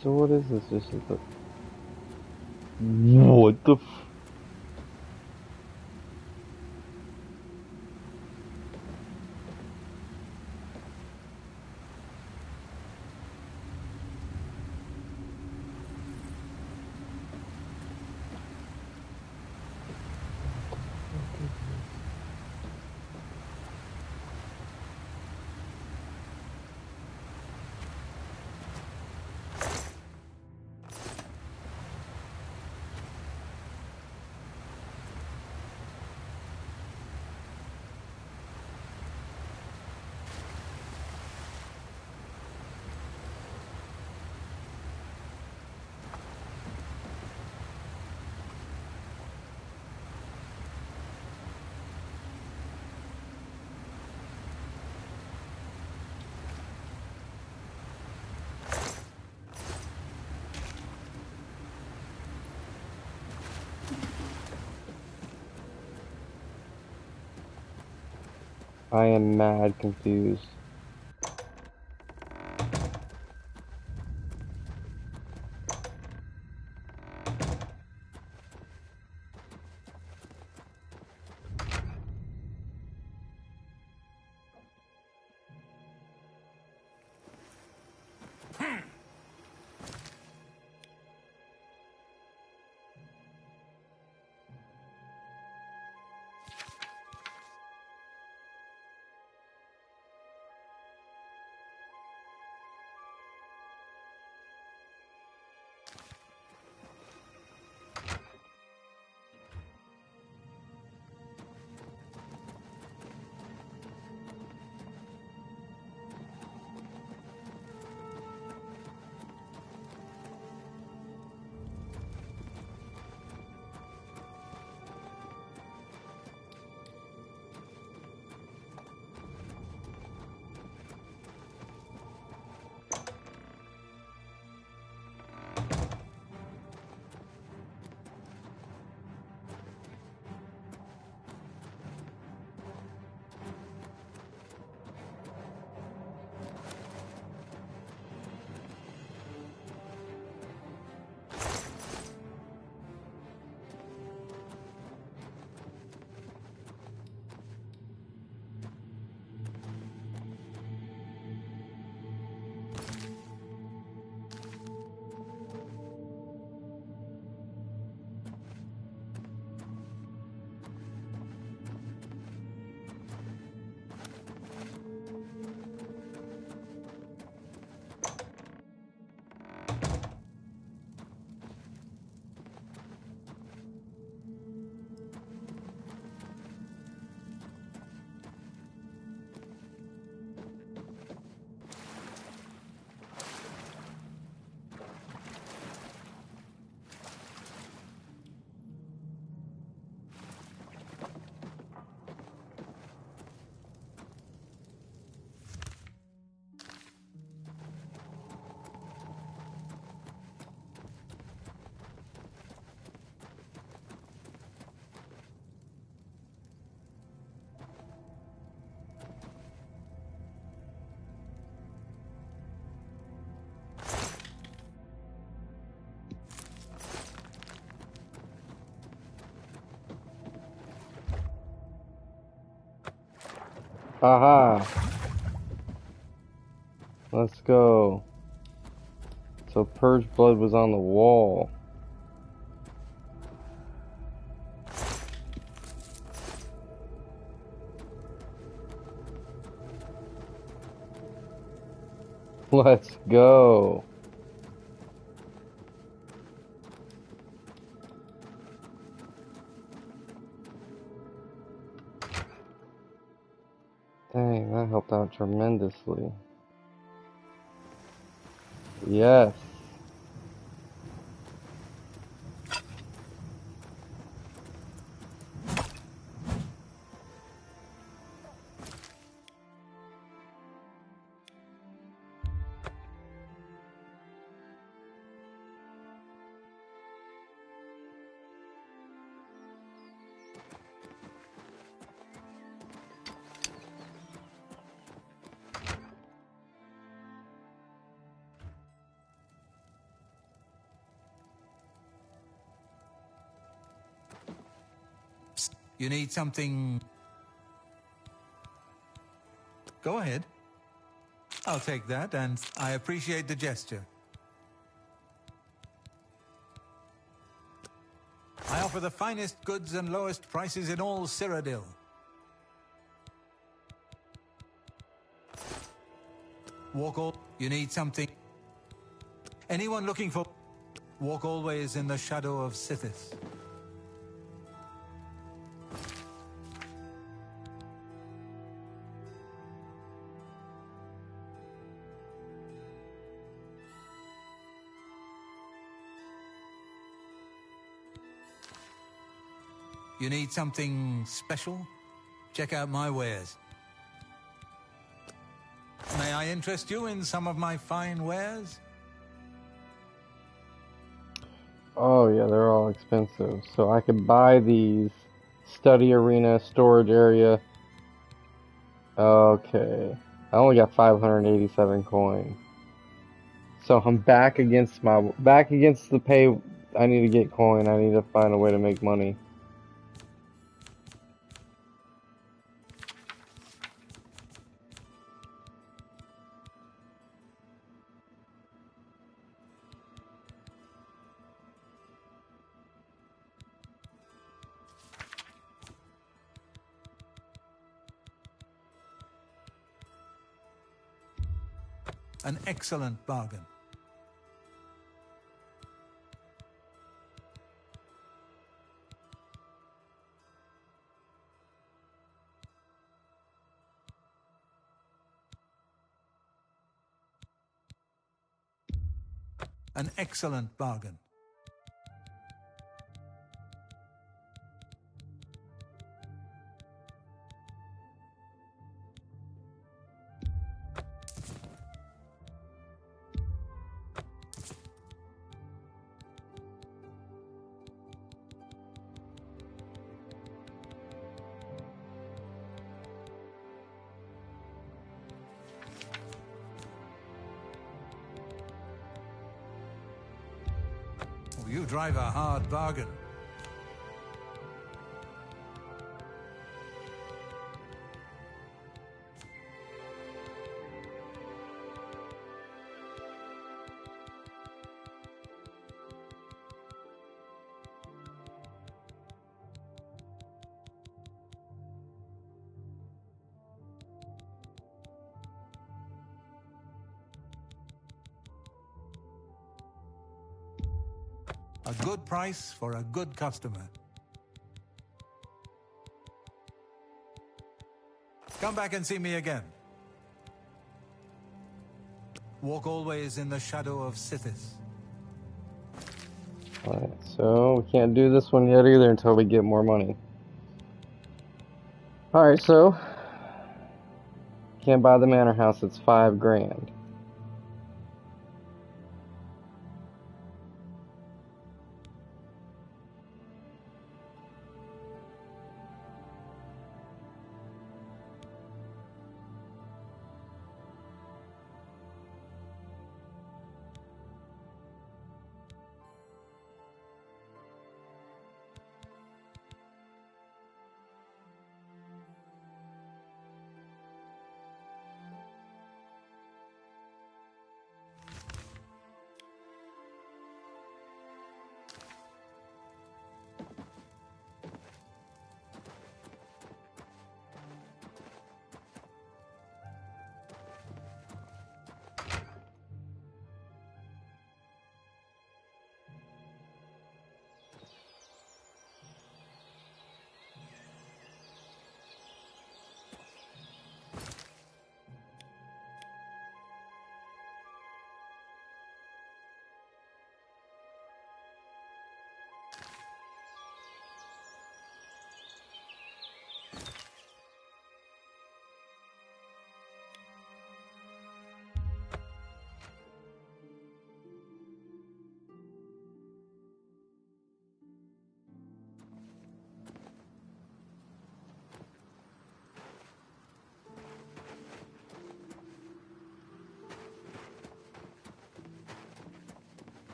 So what is this? This is the... What the f... I am mad confused. Haha. Let's go. So Purge Blood was on the wall. Let's go. That helped out tremendously. Yes. You need something? Go ahead. I'll take that, and I appreciate the gesture. I offer the finest goods and lowest prices in all Cyrodiil. Walk all... You need something? Anyone looking for... Walk always in the shadow of Sithis. You need something special? Check out my wares. May I interest you in some of my fine wares? Oh yeah, they're all expensive. So I could buy these study arena storage area. Okay. I only got 587 coin. So I'm back against the pay. I need to get coin. I need to find a way to make money. An excellent bargain. An excellent bargain. Oh, you drive a hard bargain. A good price for a good customer. Come back and see me again. Walk always in the shadow of Sithis. Alright, so we can't do this one yet either until we get more money. Alright, so can't buy the manor house, it's 5 grand.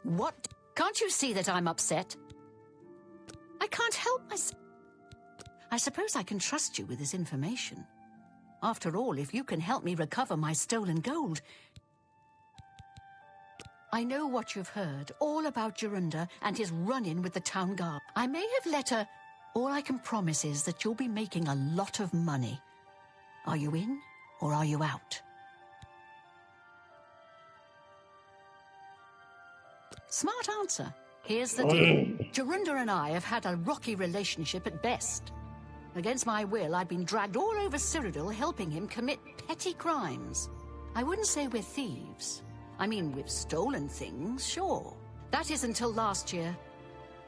What? Can't you see that I'm upset? I can't help myself. I suppose I can trust you with this information. After all, if you can help me recover my stolen gold... I know what you've heard, all about Jorunda and his run-in with the town guard. I may have let her... All I can promise is that you'll be making a lot of money. Are you in, or are you out? Smart answer. Here's the deal. Jorunda and I have had a rocky relationship at best. Against my will, I've been dragged all over Cyrodiil helping him commit petty crimes. I wouldn't say we're thieves. I mean, we've stolen things, sure. That is until last year.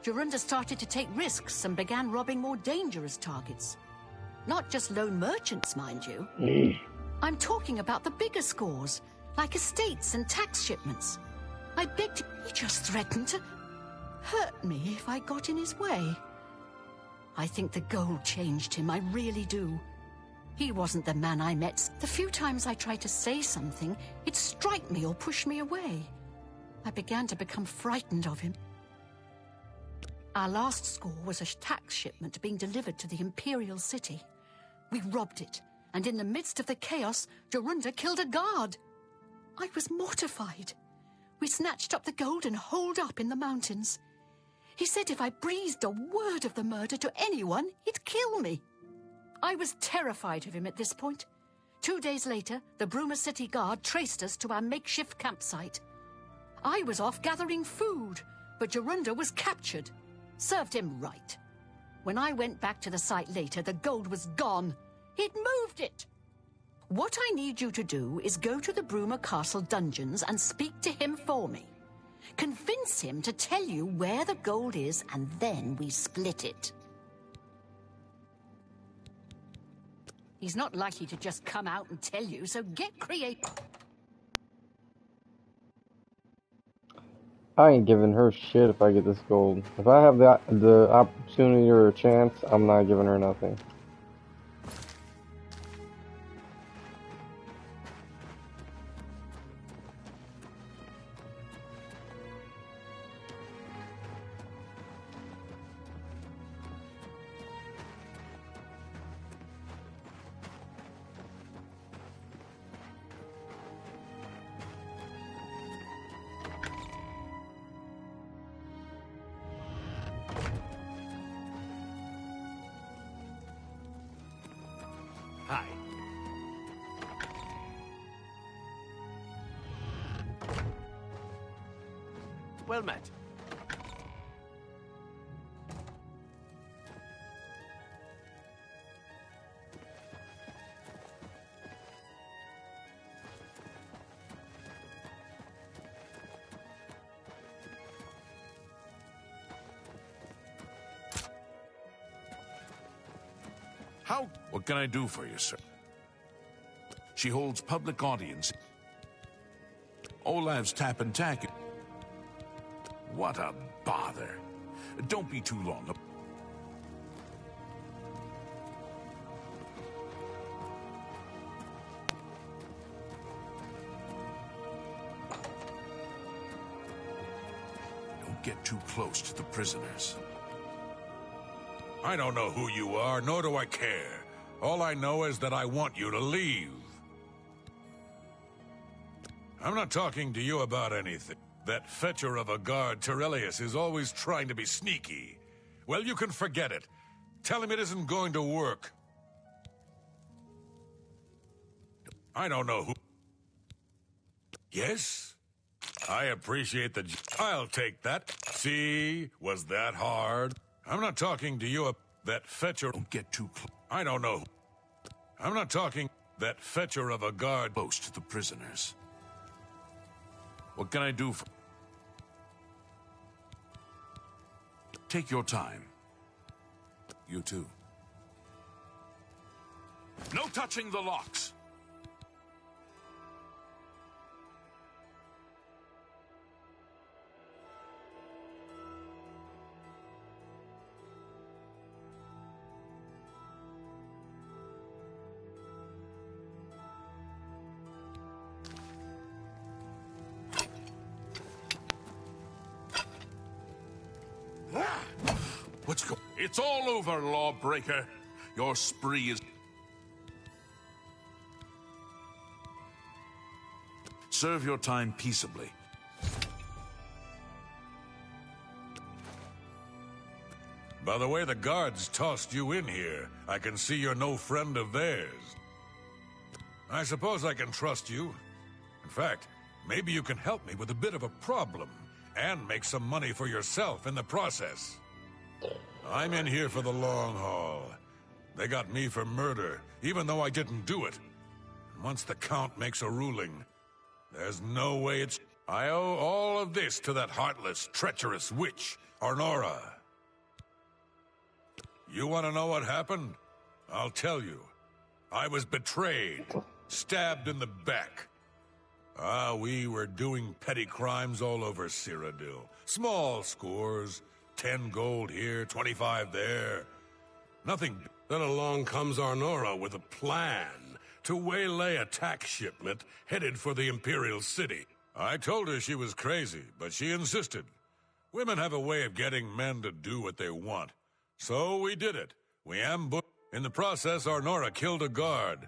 Jorunda started to take risks and began robbing more dangerous targets. Not just lone merchants, mind you. I'm talking about the bigger scores, like estates and tax shipments. I begged him. He just threatened to hurt me if I got in his way. I think the gold changed him, I really do. He wasn't the man I met. The few times I tried to say something, he'd strike me or push me away. I began to become frightened of him. Our last score was a tax shipment being delivered to the Imperial City. We robbed it, and in the midst of the chaos, Jorunda killed a guard. I was mortified. We snatched up the gold and holed up in the mountains. He said if I breathed a word of the murder to anyone, he'd kill me. I was terrified of him at this point. 2 days later, the Bruma City Guard traced us to our makeshift campsite. I was off gathering food, but Jorunda was captured. Served him right. When I went back to the site later, the gold was gone. He'd moved it. What I need you to do is go to the Bruma Castle dungeons and speak to him for me. Convince him to tell you where the gold is, and then we split it. He's not likely to just come out and tell you, so get creative. I ain't giving her shit if I get this gold. If I have the opportunity or a chance, I'm not giving her nothing. Hi. Well met. How? What can I do for you, sir? She holds public audience. Olav's tap and tack. What a bother. Don't be too long. Don't get too close to the prisoners. I don't know who you are, nor do I care. All I know is that I want you to leave. I'm not talking to you about anything. That fetcher of a guard, Terelius, is always trying to be sneaky. Well, you can forget it. Tell him it isn't going to work. I don't know who... Yes? I appreciate the... I'll take that. See? Was that hard? I'm not talking to you, that fetcher... Don't get too close. I don't know. I'm not talking... That fetcher of a guard... Close to the prisoners. What can I do for... Take your time. You too. No touching the locks! What's going? It's all over, lawbreaker. Your spree is... Serve your time peaceably. By the way the guards tossed you in here, I can see you're no friend of theirs. I suppose I can trust you. In fact, maybe you can help me with a bit of a problem, and make some money for yourself in the process. I'm in here for the long haul. They got me for murder, even though I didn't do it. Once the Count makes a ruling, there's no way it's... I owe all of this to that heartless, treacherous witch, Arnora. You want to know what happened? I'll tell you. I was betrayed, stabbed in the back. We were doing petty crimes all over Cyrodiil. Small scores, 10 gold here, 25 there. Nothing. Then along comes Arnora with a plan to waylay a tax shipment headed for the Imperial City. I told her she was crazy, but she insisted. Women have a way of getting men to do what they want. So we did it. We ambushed. In the process, Arnora killed a guard.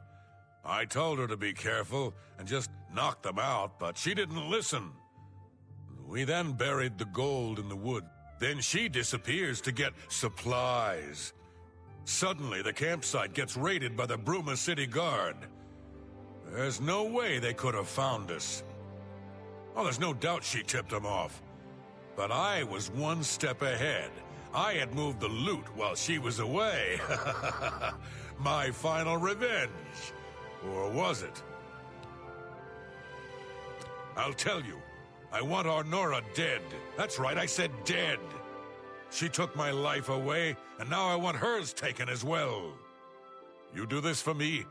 I told her to be careful and just knock them out, but she didn't listen. We then buried the gold in the wood. Then she disappears to get supplies. Suddenly, the campsite gets raided by the Bruma City Guard. There's no way they could have found us. Oh, there's no doubt she tipped them off. But I was one step ahead. I had moved the loot while she was away. My final revenge. Or was it? I'll tell you. I want Arnora dead. That's right, I said dead. She took my life away, and now I want hers taken as well. You do this for me,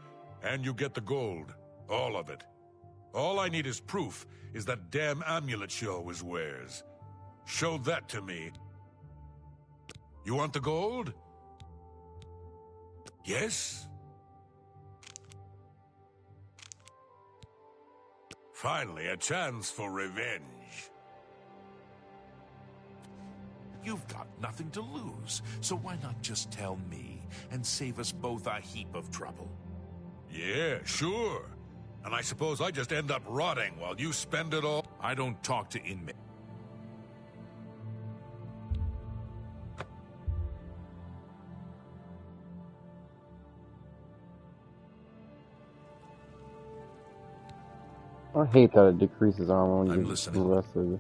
and you get the gold. All of it. All I need is proof is that damn amulet she always wears. Show that to me. You want the gold? Yes? Finally, a chance for revenge. You've got nothing to lose, so why not just tell me and save us both a heap of trouble? Yeah, sure. And I suppose I just end up rotting while you spend it all. I don't talk to inmates. I hate that it decreases armor when you do listening. the rest of it.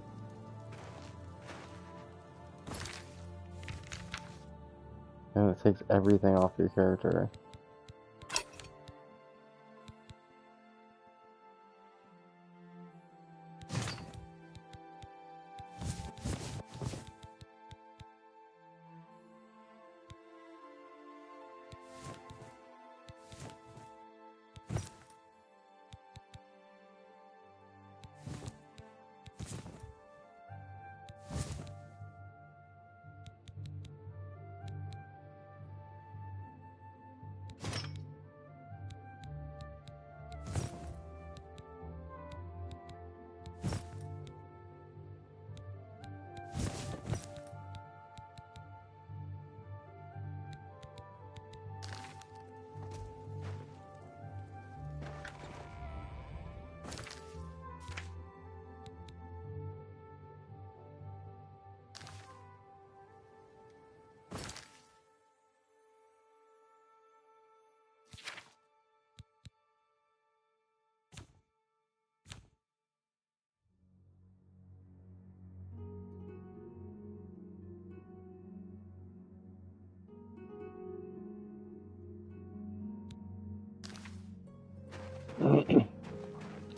And it takes everything off your character.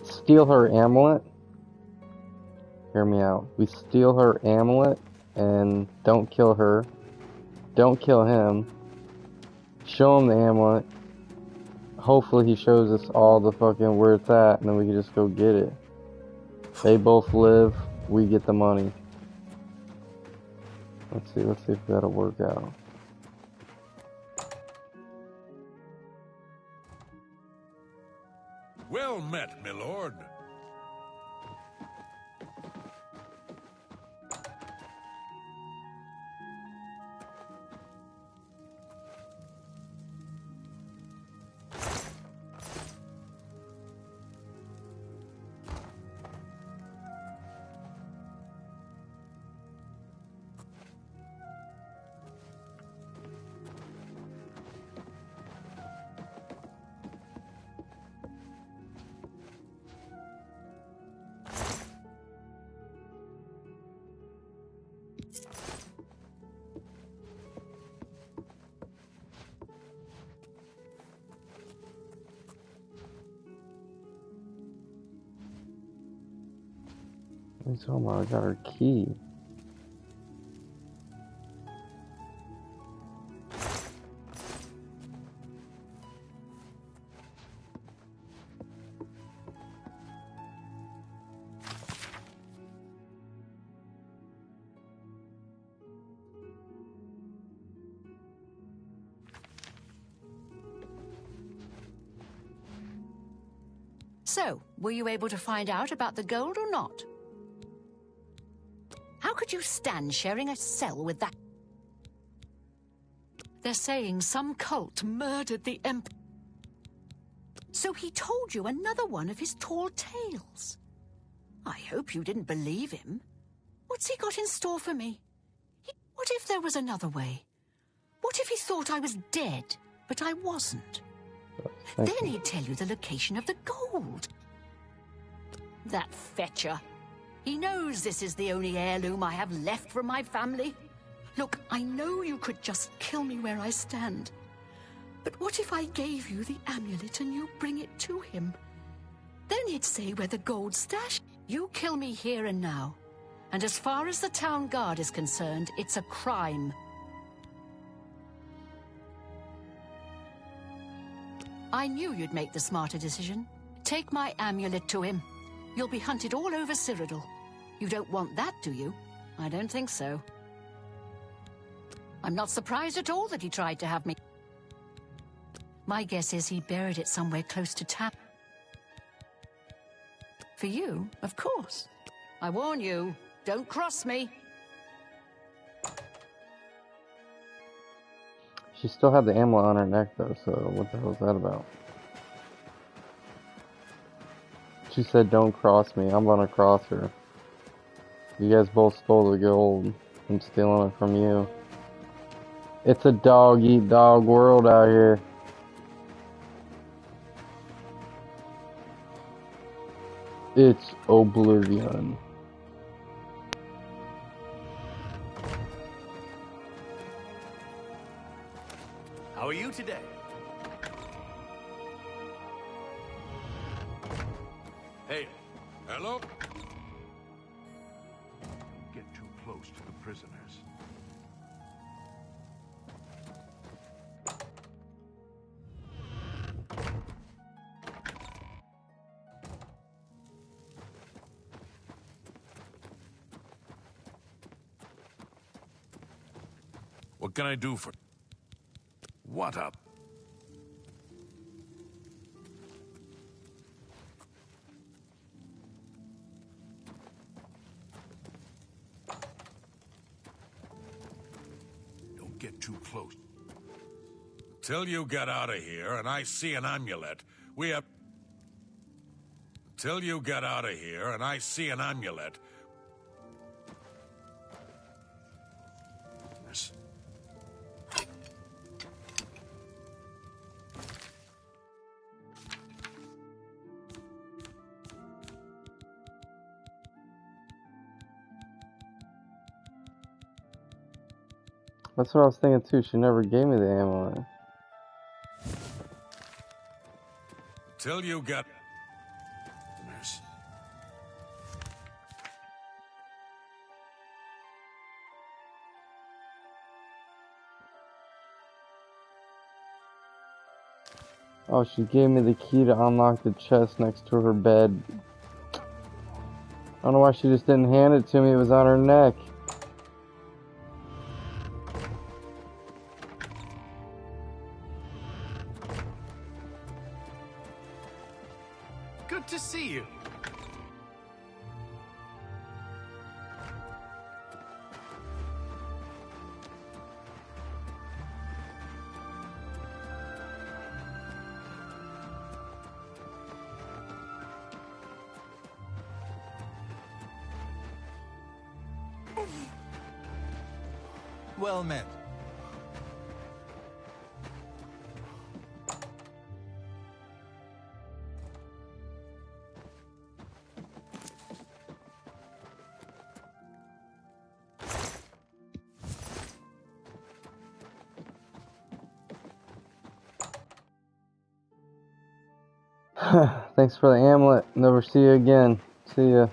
Steal her amulet. Hear me out. We steal her amulet and don't kill her. Don't kill him. Show him the amulet. Hopefully he shows us all the fucking where it's at, and then we can just go get it. They both live. We get the money. Let's see if that'll work out. Well met, my lord. What are you talking about? I got her key. So, were you able to find out about the gold or not? How could you stand sharing a cell with that? They're saying some cult murdered the Emperor. So he told you another one of his tall tales. I hope you didn't believe him. What's he got in store for me? What if there was another way? What if he thought I was dead, but I wasn't? Then he'd tell you the location of the gold. That fetcher. He knows this is the only heirloom I have left from my family. Look, I know you could just kill me where I stand. But what if I gave you the amulet and you bring it to him? Then he'd say where the gold stash. You kill me here and now. And as far as the town guard is concerned, it's a crime. I knew you'd make the smarter decision. Take my amulet to him. You'll be hunted all over Cyrodiil. You don't want that, do you? I don't think so. I'm not surprised at all that he tried to have me. My guess is he buried it somewhere close to town. For you, of course. I warn you, don't cross me. She still had the amulet on her neck though, so what the hell is that about? She said, don't cross me, I'm gonna cross her. You guys both stole the gold. I'm stealing it from you. It's a dog-eat-dog world out here. It's Oblivion. How are you today? Hey, Hello? get too close to the prisoners. What can I do for... What up? Don't get too close. Till you get out of here and I see an amulet, we have... Till you get out of here and I see an amulet... Yes. That's what I was thinking too. She never gave me the amulet. Till you get... Nurse. Oh, she gave me the key to unlock the chest next to her bed. I don't know why she just didn't hand it to me. It was on her neck. Good to see you. Well met. Thanks for the amulet. Never see you again. See ya.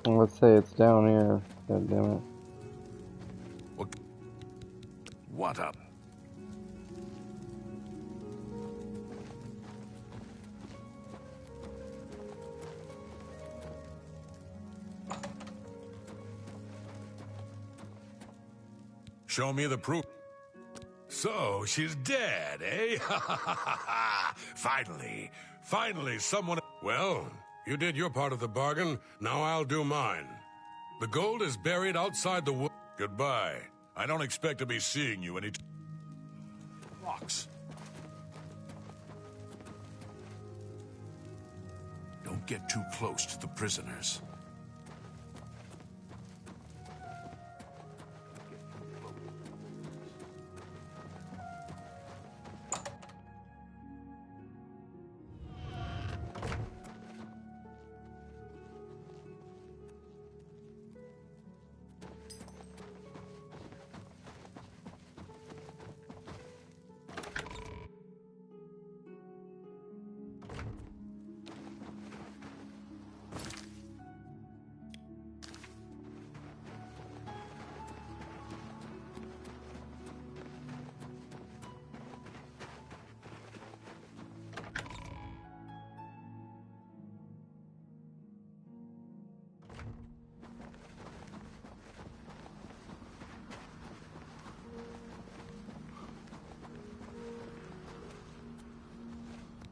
Let's say it's down here. God damn it. What up? Show me the proof. So, she's dead, eh? Finally, someone... Well, you did your part of the bargain, now I'll do mine. The gold is buried outside the wood. Goodbye. I don't expect to be seeing you any... Rocks. Don't get too close to the prisoners.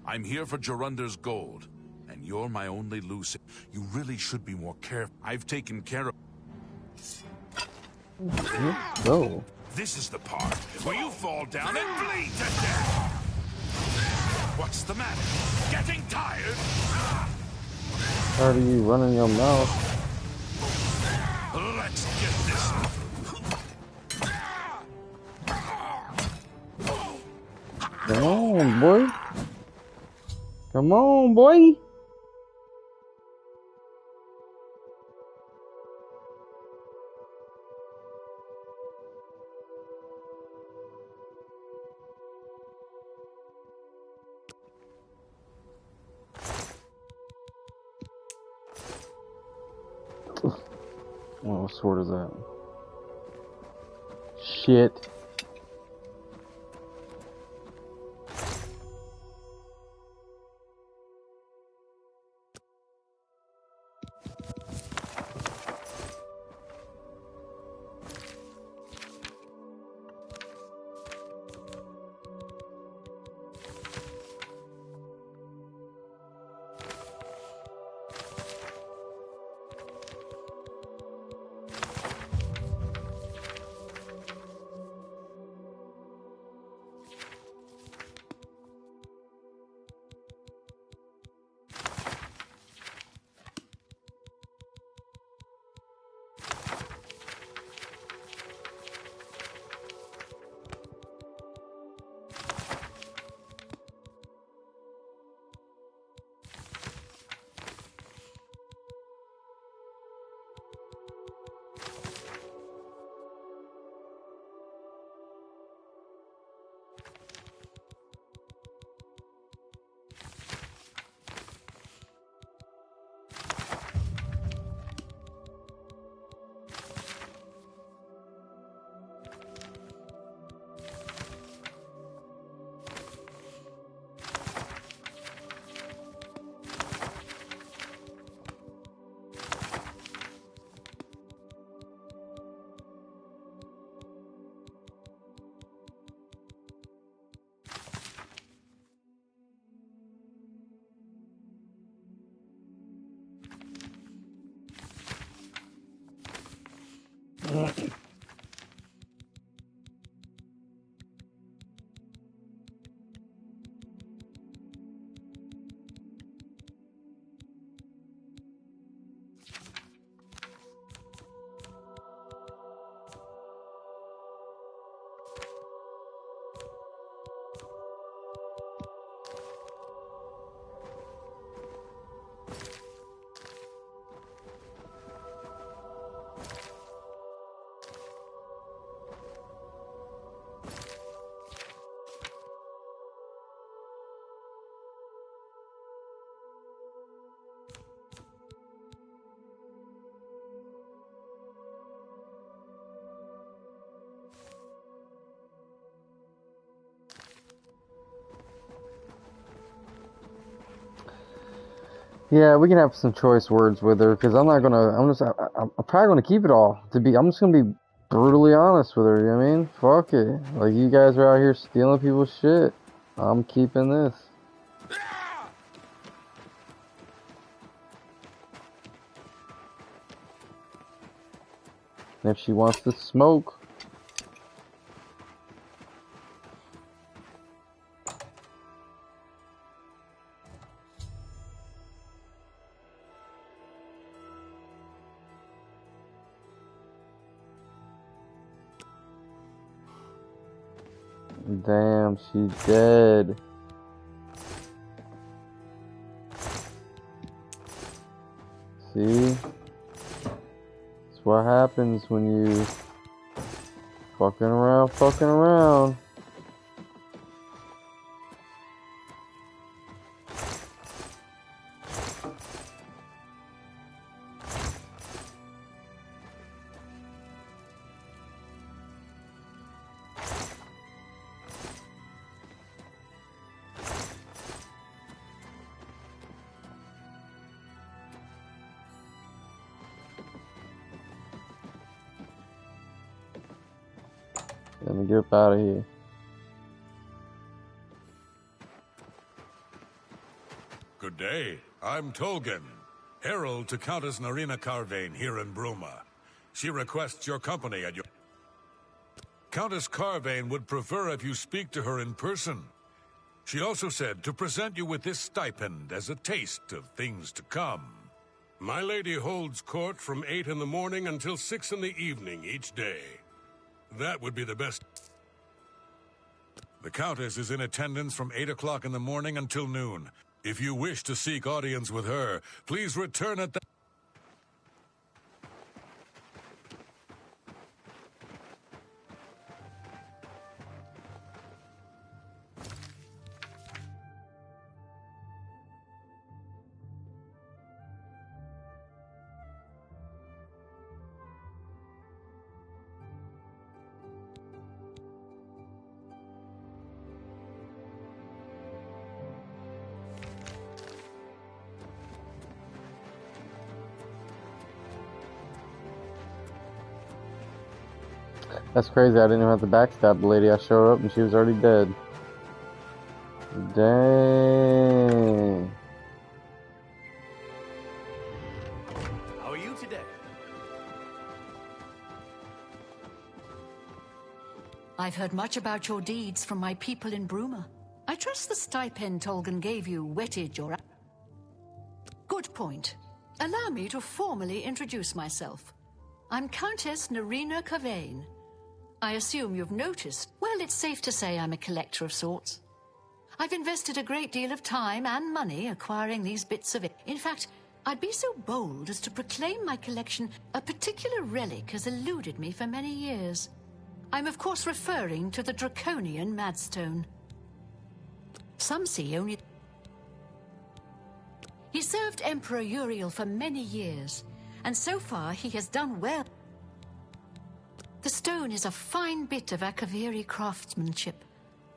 I'm here for Gerunder's gold, and you're my only loose. You really should be more careful. I've taken care of... Go. This is the part where you fall down and bleed to death! What's the matter? Getting tired? Tired of you running your mouth. Let's get this... Come on, boy. Come on, boy. Oh, what sword is that? Shit. Yeah, we can have some choice words with her because I'm probably gonna keep it all. I'm just gonna be brutally honest with her. You know what I mean? Fuck it. Like, you guys are out here stealing people's shit. I'm keeping this. And if she wants to smoke, damn, she's dead. See? That's what happens when you fucking around. Let me get up out of here. Good day. I'm Tolgan, herald to Countess Narina Carvane here in Bruma. She requests your company at your... Countess Carvane would prefer if you speak to her in person. She also said to present you with this stipend as a taste of things to come. My lady holds court from 8 in the morning until 6 in the evening each day. That would be the best. The Countess is in attendance from 8 o'clock in the morning until noon. If you wish to seek audience with her, please return at that... That's crazy. I didn't even have to backstab the lady. I showed up and she was already dead. Dang. How are you today? I've heard much about your deeds from my people in Bruma. I trust the stipend Tolgan gave you whetted your... Good point. Allow me to formally introduce myself. I'm Countess Narina Carvane. I assume you've noticed. Well, it's safe to say I'm a collector of sorts. I've invested a great deal of time and money acquiring these bits of it. In fact, I'd be so bold as to proclaim my collection a particular relic has eluded me for many years. I'm of course referring to the draconian Madstone. Some see only... He served Emperor Uriel for many years, and so far he has done well. The stone is a fine bit of Akaviri craftsmanship.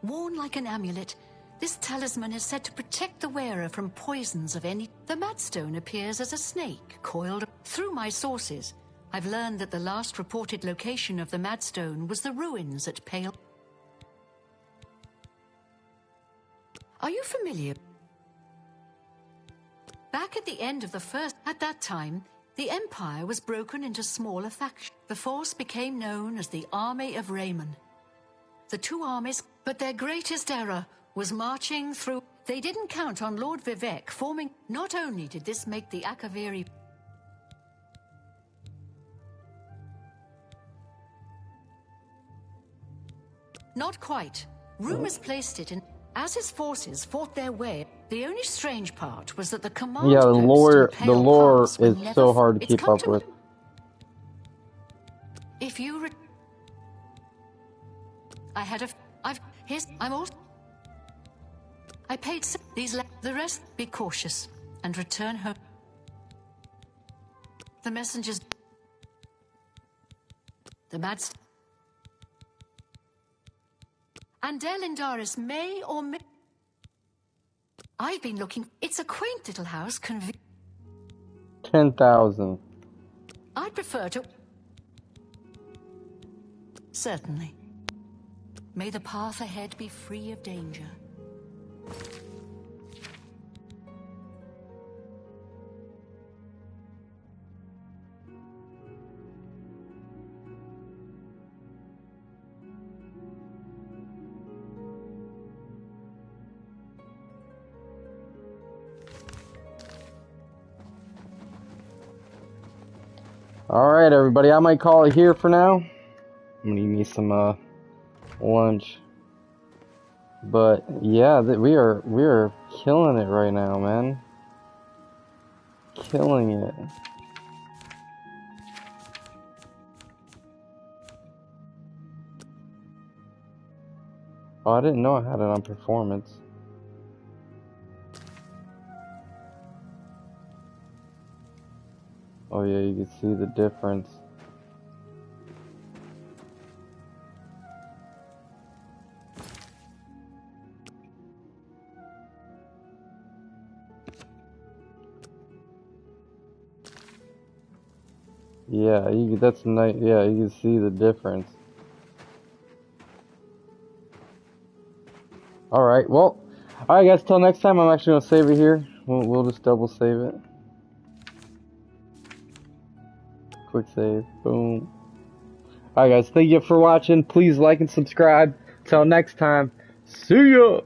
Worn like an amulet, this talisman is said to protect the wearer from poisons of any... The Madstone appears as a snake coiled... Through my sources, I've learned that the last reported location of the Madstone was the ruins at Pale... Are you familiar? Back at the end of the first... At that time, the Empire was broken into smaller factions. The force became known as the Army of Raymond. The two armies, but their greatest error was marching through. They didn't count on Lord Vivek forming. Not only did this make the Akaviri. Not quite. Rumors placed it in. As his forces fought their way, the only strange part was that the command Yeah, post the lore is so hard to keep up with. If you I had a I'm also I paid the rest. Be cautious and return home. The messengers. The mads. And Elindaris may or may. I've been looking. It's a quaint little house. 10,000. I'd prefer to. Certainly. May the path ahead be free of danger. Alright, everybody, I might call it here for now. I'm gonna eat me some lunch. But yeah, we are killing it right now, man. Killing it. Oh, I didn't know I had it on performance. Oh yeah, you can see the difference. Yeah, that's nice. Yeah, you can see the difference. Alright, well, alright guys, till next time, I'm actually gonna save it here. We'll just double save it. Quick save, boom. Alright guys, thank you for watching. Please like and subscribe. Till next time, see ya!